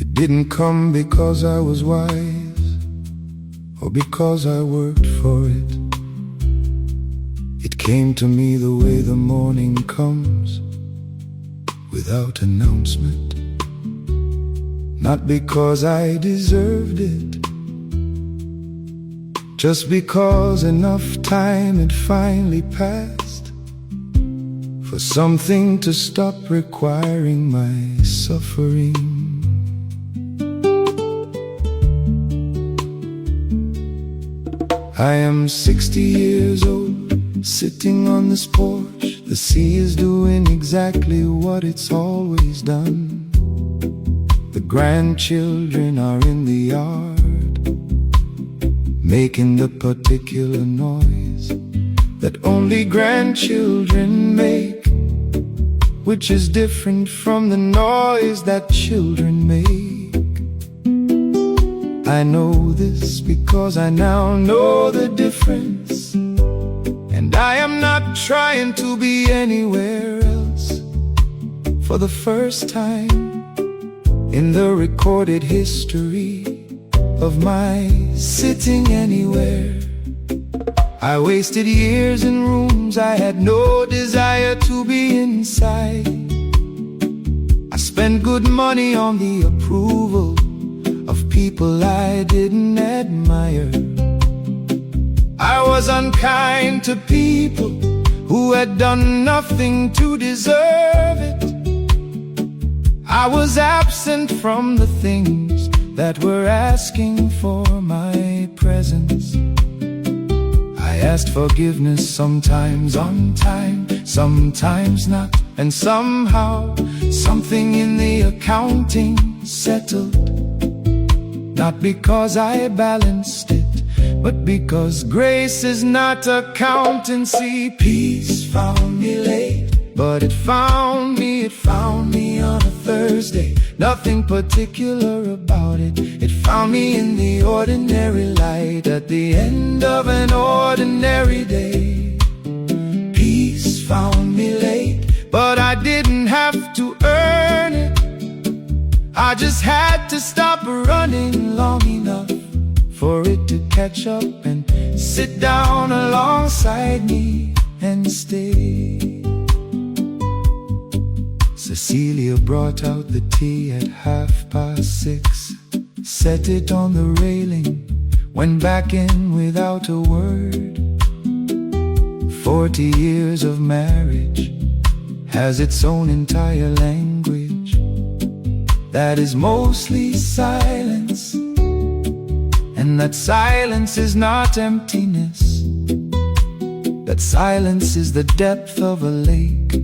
It didn't come because I was wise or because I worked for it. It came to me the way the morning comes, without announcement. Not because I deserved it, just because enough time had finally passed for something to stop requiring my suffering. I am 60 years old, sitting on this porch. The sea is doing exactly what it's always done. The grandchildren are in the yard, making the particular noise that only grandchildren make, which is different from the noise that children make. I know this because I now know the difference, and I am not trying to be anywhere else. For the first time in the recorded history, of my sitting anywhere. I wasted years in rooms I had no desire to be inside. I spent good money on the approval of people I didn't admire. I was unkind to people who had done nothing to deserve it. I was absent from the things that were asking for my presence. I asked forgiveness, sometimes on time, sometimes not. And somehow, something in the accounting settled. Not because I balanced it, but because grace is not accountancy. Peace found me late, but it found me on a Thursday. Nothing particular about it. It found me in the ordinary light at the end of an ordinary day. Peace found me late, but I didn't have to earn it. I just had to stop running long enough for it to catch up and sit down alongside me and stay. Cecilia brought out the tea at 6:30, set it on the railing, went back in without a word. 40 years of marriage has its own entire language that is mostly silence. And that silence is not emptiness. That silence is the depth of a lake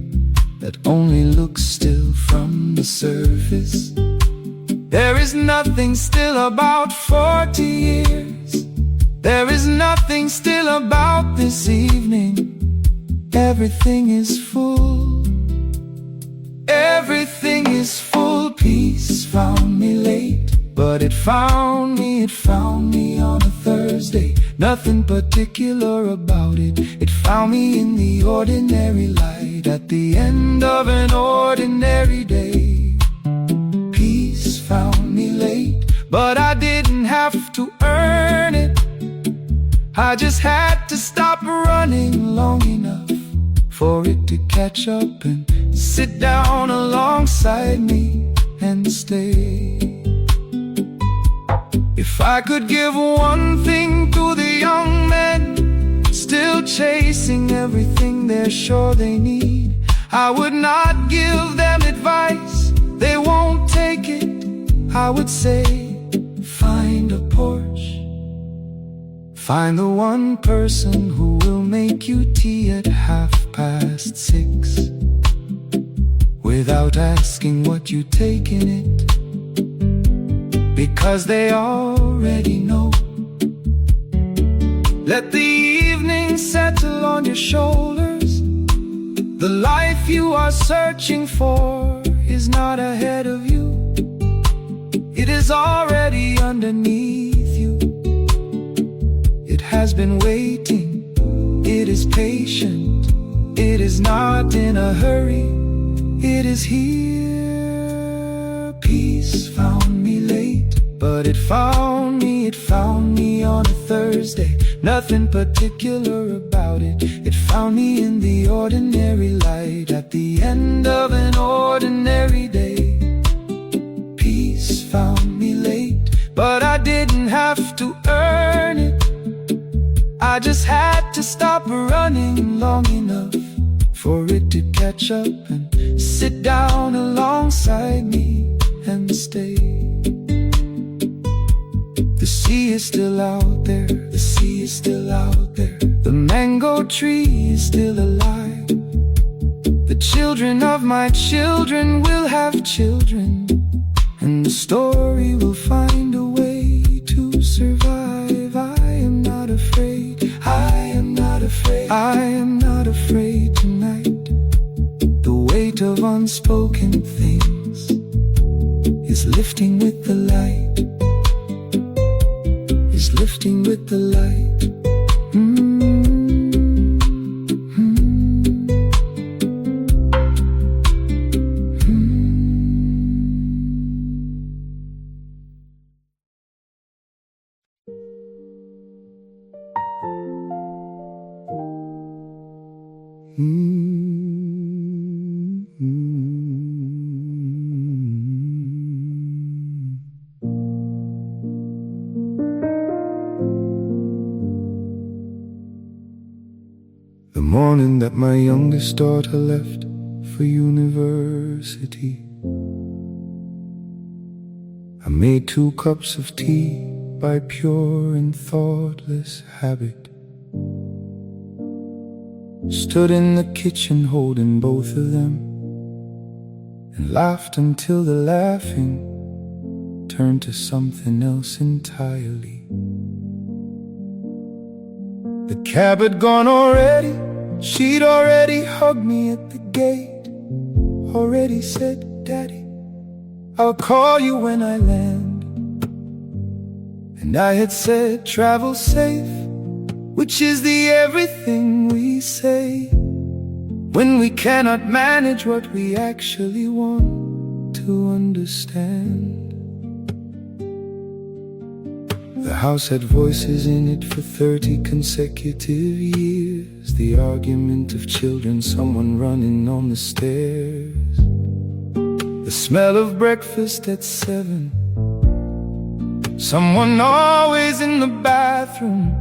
that only looks still from the surface. There is nothing still about 40 years. There is nothing still about this evening. Everything is full. Everything is full. Peace found me late, but it found me on a Thursday. Nothing particular about it. It found me in the ordinary light at the end of an ordinary day. Peace found me late, but I didn't have to earn it. I just had to stop running long enough for it to catch up and sit down alongside me and stay. If I could give one thing to the young men still chasing everything they're sure they need, I would not give them advice, they won't take it. I would say, find a Porsche, find the one person who will make you tea at 6:30 without asking what you take in it, because they already know. Let the evening settle on your shoulders. The life you are searching for is not ahead of you. It is already underneath you. It has been waiting. It is patient. It is not in a hurry. It is here. Peace found me late, but it found me on a Thursday. Nothing particular about it. It found me in the ordinary light at the end of an ordinary day. Peace found me late, but I didn't have to earn it. I just had to stop running long enough for it to catch up and sit down alongside me and stay. The sea is still out there, the sea is still out there. The mango tree is still alive. The children of my children will have children, and the story will find a way to survive. I am not afraid, I am not afraid, I am not afraid tonight. The weight of unspoken things is lifting with the light, is lifting with the light. The morning that my youngest daughter left for university, I made 2 cups of tea by pure and thoughtless habit. Stood in the kitchen holding both of them, and laughed until the laughing turned to something else entirely. The cab had gone already. She'd already hugged me at the gate, already said, "Daddy, I'll call you when I land." And I had said, "Travel safe," which is the everything we say when we cannot manage what we actually want to understand. The house had voices in it for 30 consecutive years. The argument of children, someone running on the stairs, the smell of breakfast at 7, someone always in the bathroom,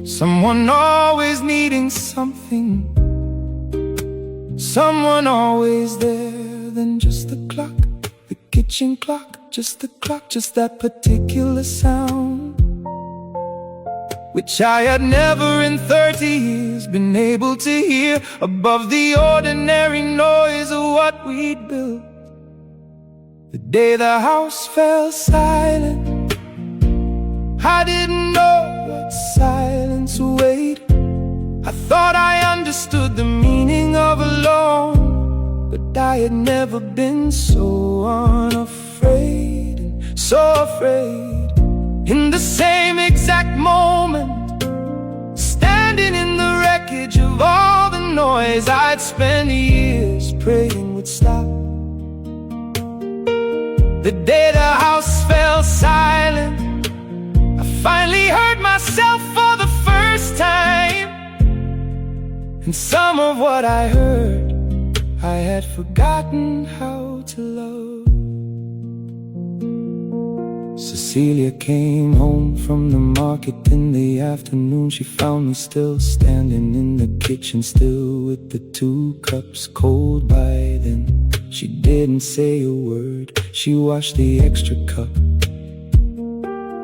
someone always needing something, someone always there. Then just the clock, the kitchen clock, just the clock, just that particular sound, which I had never in 30 years been able to hear above the ordinary noise of what we'd built. The day the house fell silent, I didn't know what silence weighed. I thought I understood the meaning of alone, but I had never been so unafraid, and so afraid. In the same exact moment, standing in the wreckage of all the noise I'd spent years praying would stop. The day the house fell silent, I finally heard myself for the first time. And some of what I heard, I had forgotten how to love. Cecilia came home from the market in the afternoon. She found me still standing in the kitchen, still with the 2 cups cold by then. She didn't say a word. She washed the extra cup,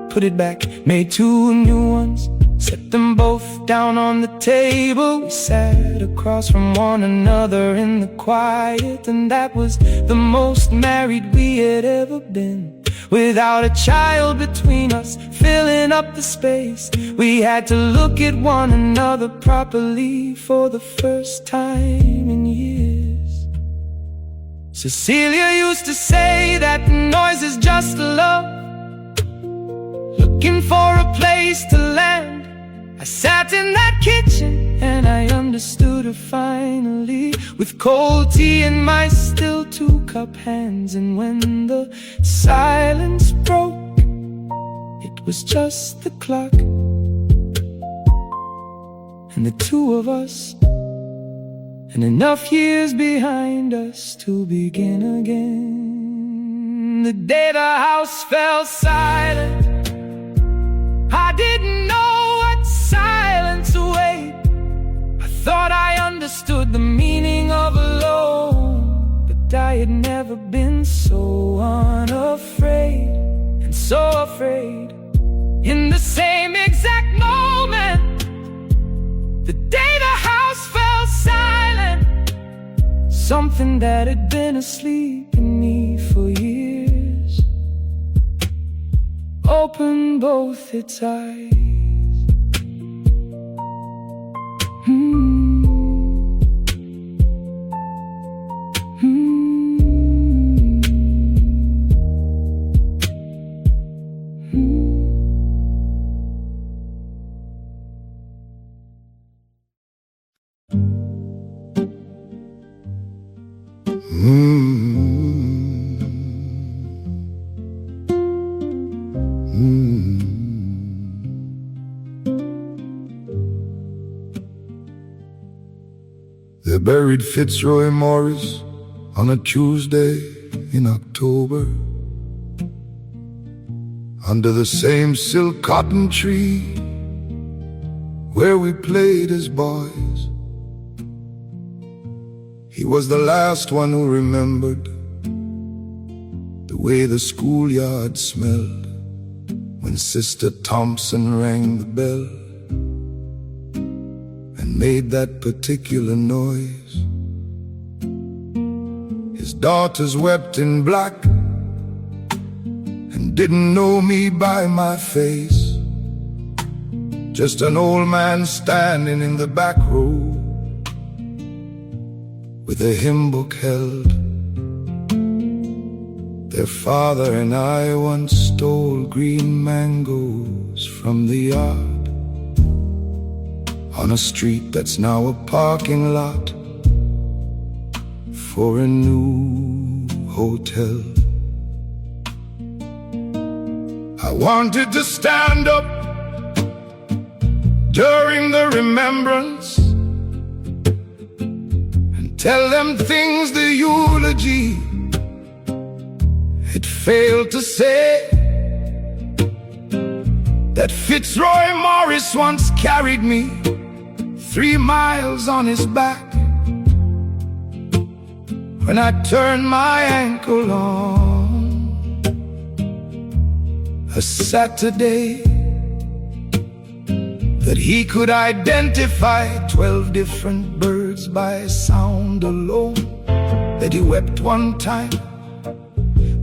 put it back, made 2 new ones, set them both down on the table. We sat across from one another in the quiet, and that was the most married we had ever been. Without a child between us, filling up the space, we had to look at one another properly for the first time in years. Cecilia used to say that noise is just love looking for a place to land. I sat in that kitchen and I understood her finally, with cold tea in my still 2 cup hands. And when the silence broke, it was just the clock and the 2 of us, and enough years behind us to begin again. The day the house fell silent, I didn't know what silence await. I thought I understood the meaning of alone, but I had never been so unafraid, and so afraid. In the same exact moment, the day the house fell silent, something that had been asleep in me for years opened both its eyes. buried Fitzroy Morris on a Tuesday in October, under the same silk cotton tree where we played as boys. He was the last one who remembered the way the schoolyard smelled when Sister Thompson rang the bell and made that particular noise. His daughters wept in black and didn't know me by my face, just an old man standing in the back row with a hymn book held. Their father and I once stole green mangoes from the yard on a street that's now a parking lot for a new hotel. I wanted to stand up during the remembrance and tell them things the eulogy had failed to say, that Fitzroy Morris once carried me 3 miles on his back when I turned my ankle on a Saturday, that he could identify 12 different birds by sound alone, that he wept one time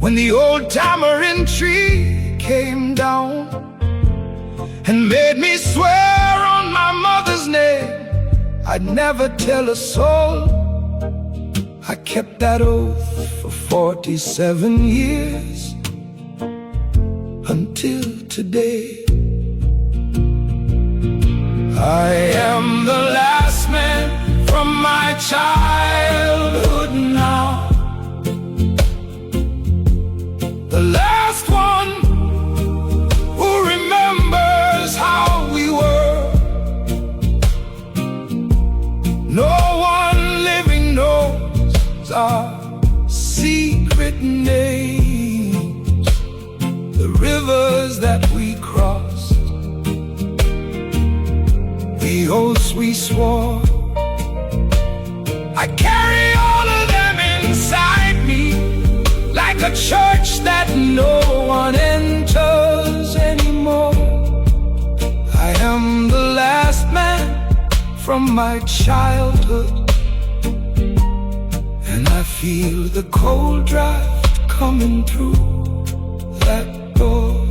when the old tamarind tree came down and made me swear on my mother's name I'd never tell a soul. I kept that oath for 47 years until today. I am the last man from my childhood now, the last one who remembers how we were. No one living knows our secret names, the rivers that we crossed, the oaths we swore. I carry all of them inside me, like a church that no one enters anymore. I am the last man from my childhood, and I feel the cold draft coming through that door.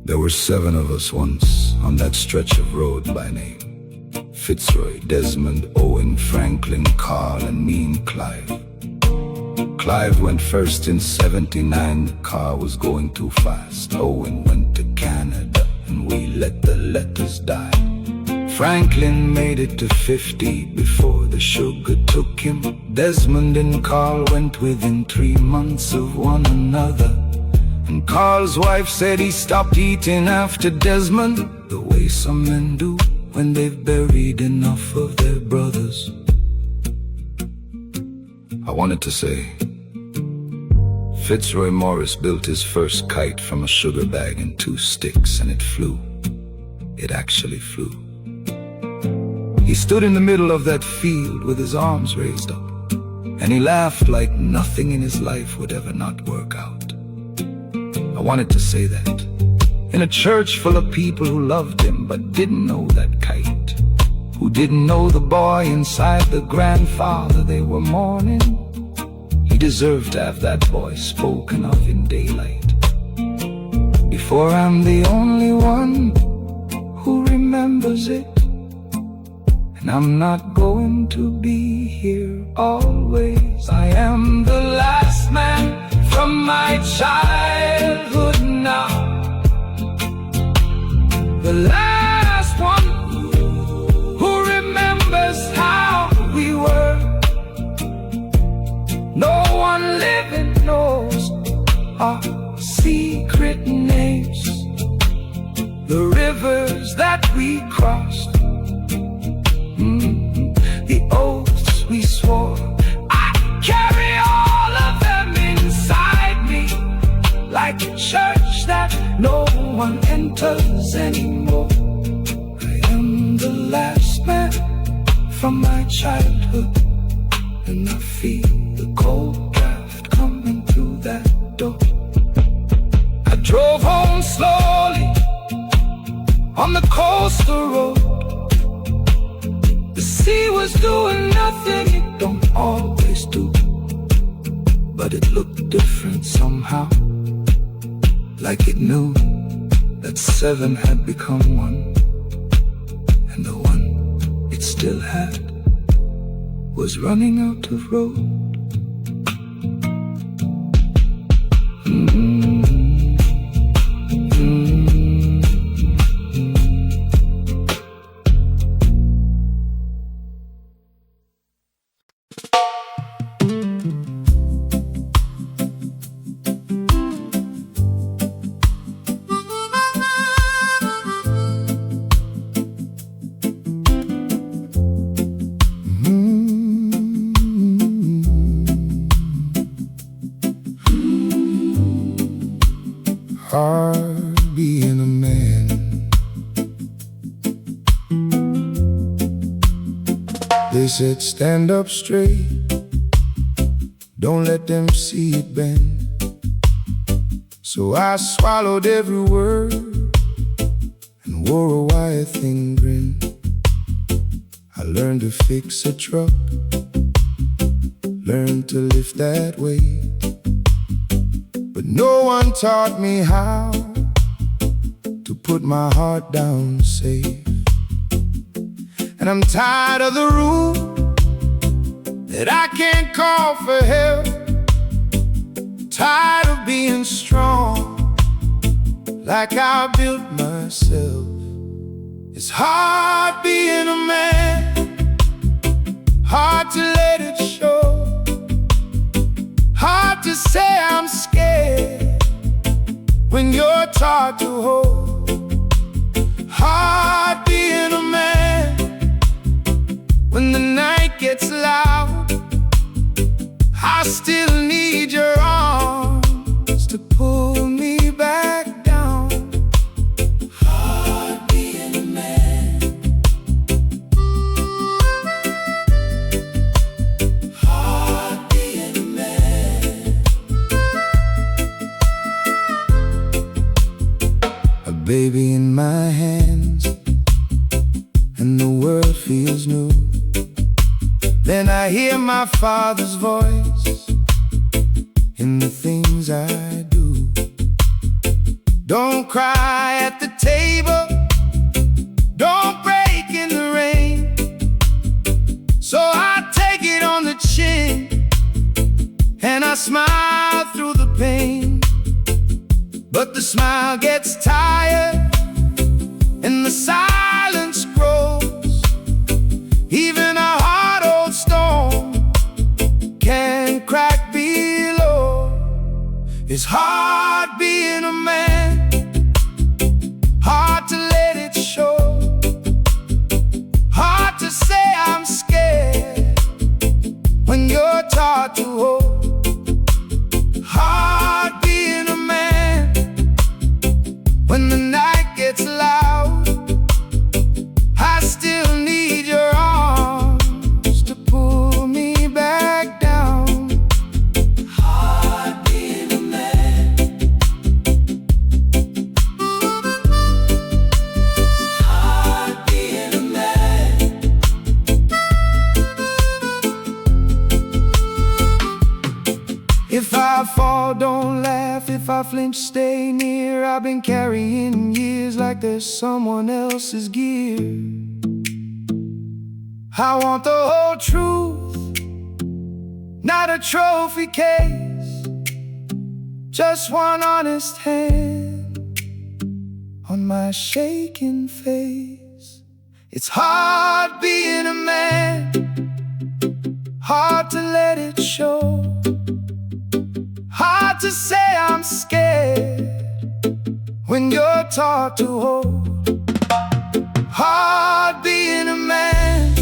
There were 7 of us once on that stretch of road by name: Fitzroy, Desmond, Owen, Franklin, Carl, and me and Clive. Clive went first in 79, the car was going too fast. Owen went to Canada and we let the letters die. Franklin made it to 50 before the sugar took him. Desmond and Carl went within 3 months of one another, and Carl's wife said he stopped eating after Desmond, the way some men do when they've buried enough of their brothers. I wanted to say, Fitzroy Morris built his first kite from a sugar bag and 2 sticks, and it flew. It actually flew. He stood in the middle of that field with his arms raised up, and he laughed like nothing in his life would ever not work out. I wanted to say that in a church full of people who loved him but didn't know that kite, who didn't know the boy inside the grandfather they were mourning. He deserved to have that boy spoken of in daylight, before I'm the only one who remembers it. And I'm not going to be here always. I am the last man from my childhood now, the last one who remembers how we were. No one living knows our secret names, the rivers that we crossed, like a church that no one enters anymore. I am the last man from my childhood, and I feel the cold draft coming through that door. I drove home slowly on the coastal road. The sea was doing nothing it don't always do, but it looked different somehow, like it knew that 7 had become 1, and the 1 it still had was running out of road. Hard being a man. They said stand up straight, don't let them see it bend. So I swallowed every word and wore a wire thin grin. I learned to fix a truck, learned to lift that weight, but no one taught me how to put my heart down safe. And I'm tired of the room that I can't call for help. Tired of being strong like I built myself. It's hard being a man, hard to let it show, hard to say I'm scared when you're taught to hold. Hard being a man when the night gets loud. I still need your arms to pull me back down. Hard being a man. Hard being a man. A baby in my hands, and the world feels new. Then I hear my Father's voice in the things I do. Don't cry at the table, don't break in the rain. So I take it on the chin and I smile through the pain. But the smile gets tired and the silence grows. Even a hard old stone can crack below. It's hard being a man, hard to let it show, hard to say I'm scared when you're taught to hold. Hard being a man when the night gets loud. I still need your arms to pull me back down. Hard being a man. Hard being a man. If I fall, don't laugh. If I flinch, stay near. I've been carrying years like there's someone else's gear. I want the whole truth, not a trophy case. Just one honest hand on my shaking face. It's hard being a man, hard to let it show, hard to say I'm scared when you're taught to hold. Hard being a man,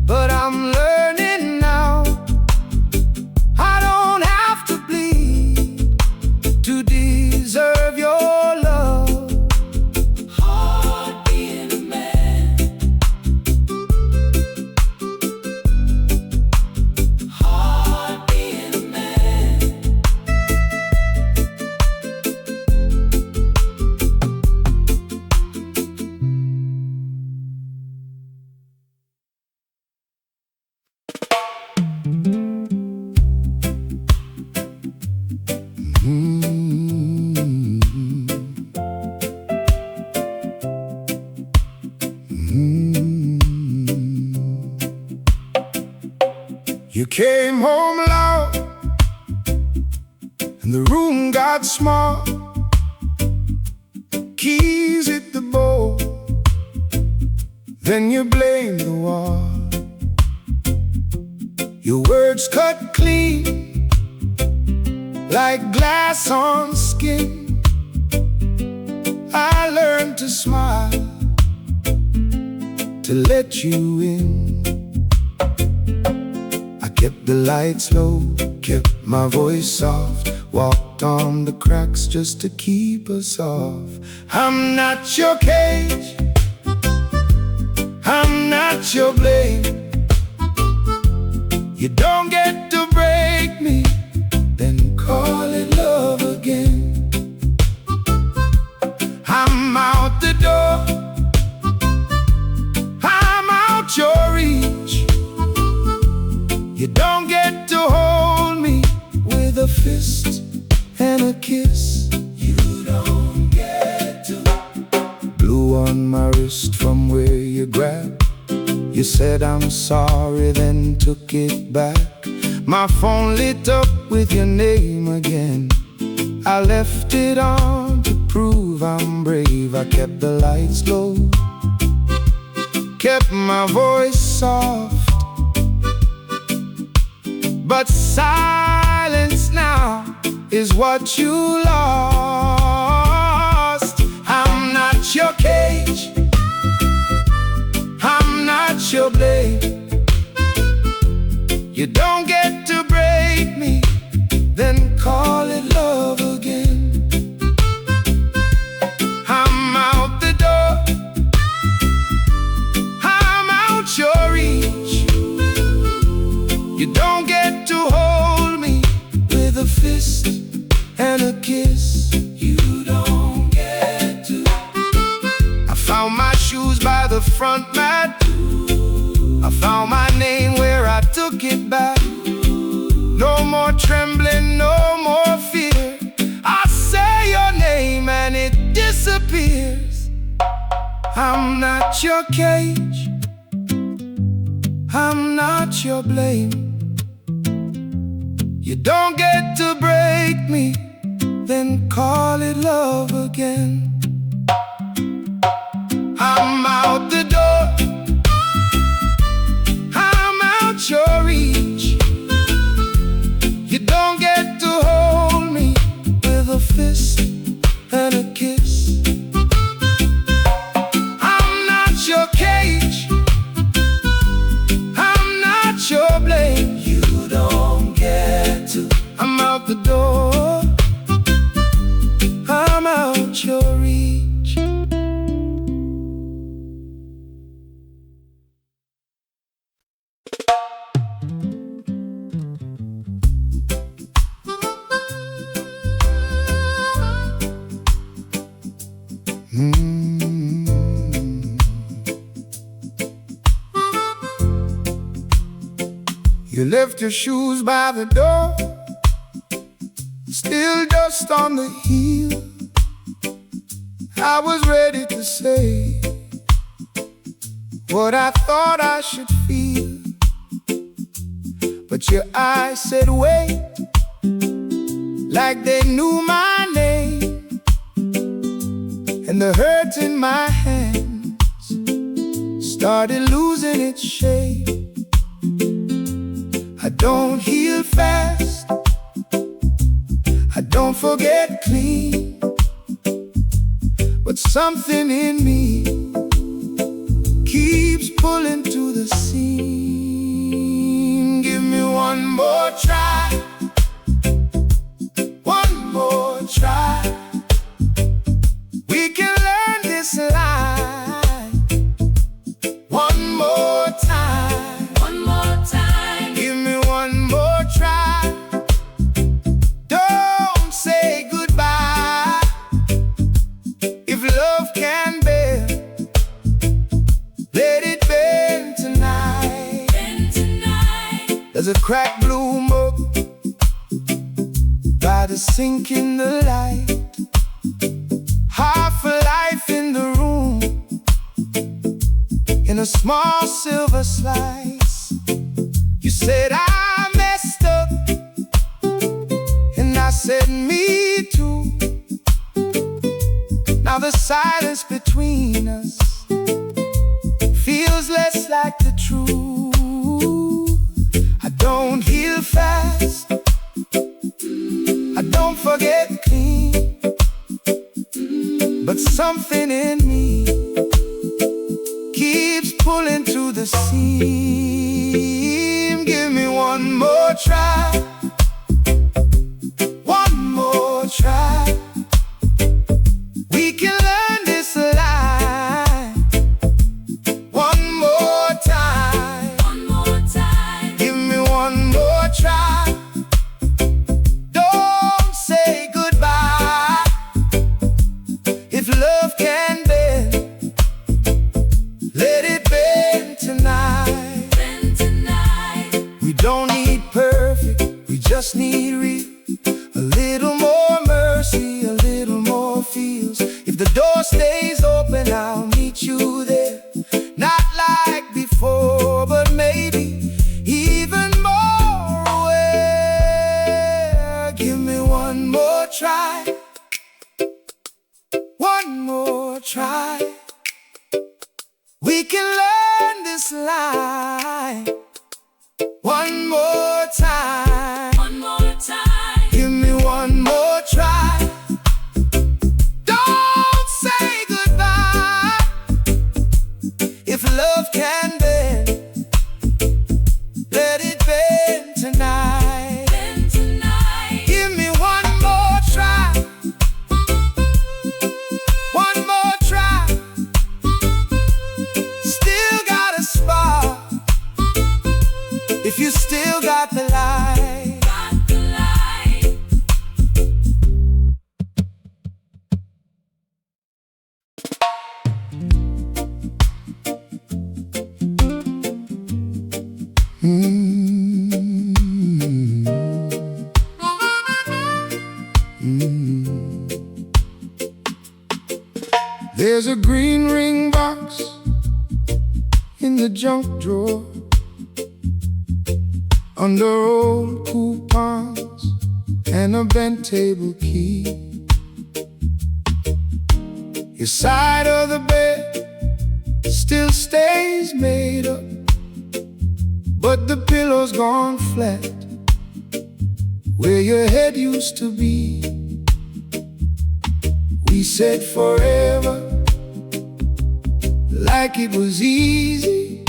but I'm learning now. I don't have to bleed You came home loud, and the room got small. Keys hit the bowl, then you blamed the wall. Your words cut clean, like glass on skin. I learned to smile, to let you in. I kept the lights low, kept my voice soft, walked on the cracks just to keep us off. I'm not your cage, I'm not your blame. You don't get to break me, then call it love again. I'm out the door, I'm out your reach. You don't get to hold me with a fist and a kiss. You don't get to. Blew on my wrist from where you grabbed. You said I'm sorry, then took it back. My phone lit up with your name again. I left it on to prove I'm brave. I kept the lights low, kept my voice soft. But silence now is what you lost. I'm not your cage, I'm not your blade. You don't get to break me, then call it love again. I'm out the door, I'm out your reach. You don't get to hold me with a fist and a kiss. You don't get to. I found my shoes by the front mat. I found my name where I took it back. No more trembling, no more fear. I say your name and it disappears. I'm not your cage, I'm not your blame. You don't get to break me, then call it love again. I'm out the door, I'm out your reach. You don't get to hold me with a fist and a kiss. I'm not your cage, I'm not your blame. You don't get to. I'm out the door, I'm out your reach. You left your shoes by the door, still dust on the heel. I was ready to say what I thought I should feel, but your eyes said wait, like they knew my name. And the hurt in my hands started losing its shape. I don't heal fast, I don't forget clean, but something in me keeps pulling to the seam. Give me one more try, one more try. We can learn this line. One more time, One more time. give me one more try. Don't say goodbye. If love can bear, let it bend tonight. And tonight. There's a crack bloom up Try to sink in the light, half a life in the room, in a small silver slice. You said I messed up, and I said me too. Now the silence between us feels less like the truth. I don't heal fast, I don't forget clean, but something in me keeps pulling to the seam. Give me one more try, one more try. We can learn this line. One more time, One more time. give me one more try. Don't say goodbye. If love can bend, let it bend tonight. Then tonight. We don't need perfect, we just need real. A little more mercy, a little more feels. If the door stays open, I'll meet you there. Not like before, but maybe even more aware. Give me one more try, one more try. We can learn this line. One more time, One more time. give me one more try. Don't say goodbye. If love can bend, let it bend tonight. Then tonight. Give me one more try, one more try. Still got a spark, if you still got the light. Got the light. There's a green ring box in the junk drawer, under old coupons and a bent table key. Your side of the bed still stays made up, but the pillow's gone flat where your head used to be. We said forever like it was easy,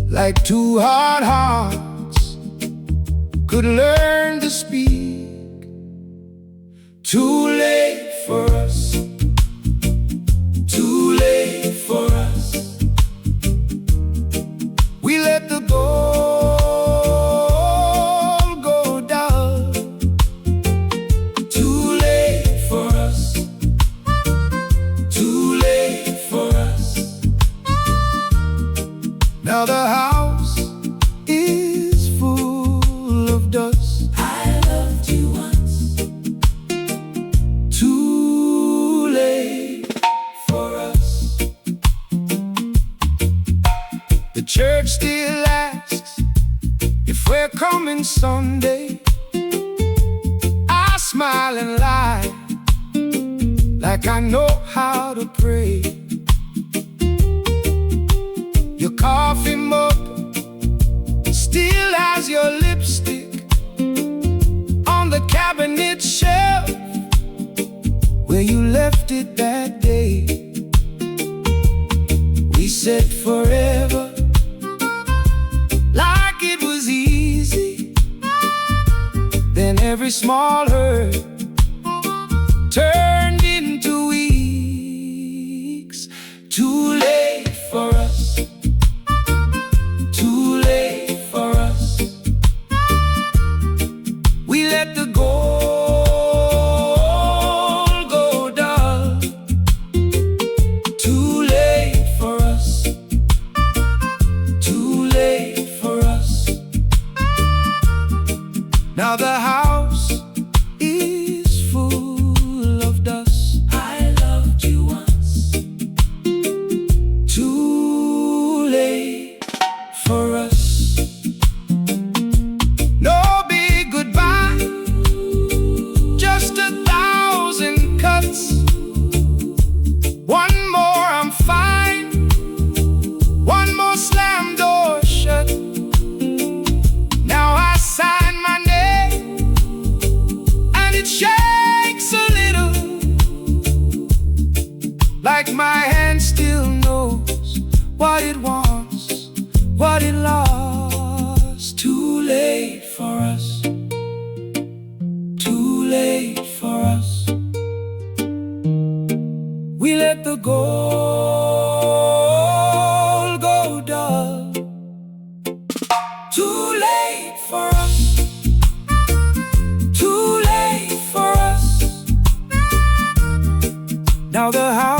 like two hard hearts could learn to speak. Too late for us, too late for us. We let the gold go down. Too late for us, too late for us. Now the house is full of dust. I loved you once. Too late for us. The church still asks if we're coming Sunday. I smile and lie, like I know how to pray. Your coffee mug still has your lipstick on the cabinet shelf where you left it that day. We said forever like it was easy. Then every small hurt turned into weeks. Too late for us, too late for us. We let the gold go down. Too late for us, too late for us. Now the house the gold go dull. Too late for us, too late for us. Now the house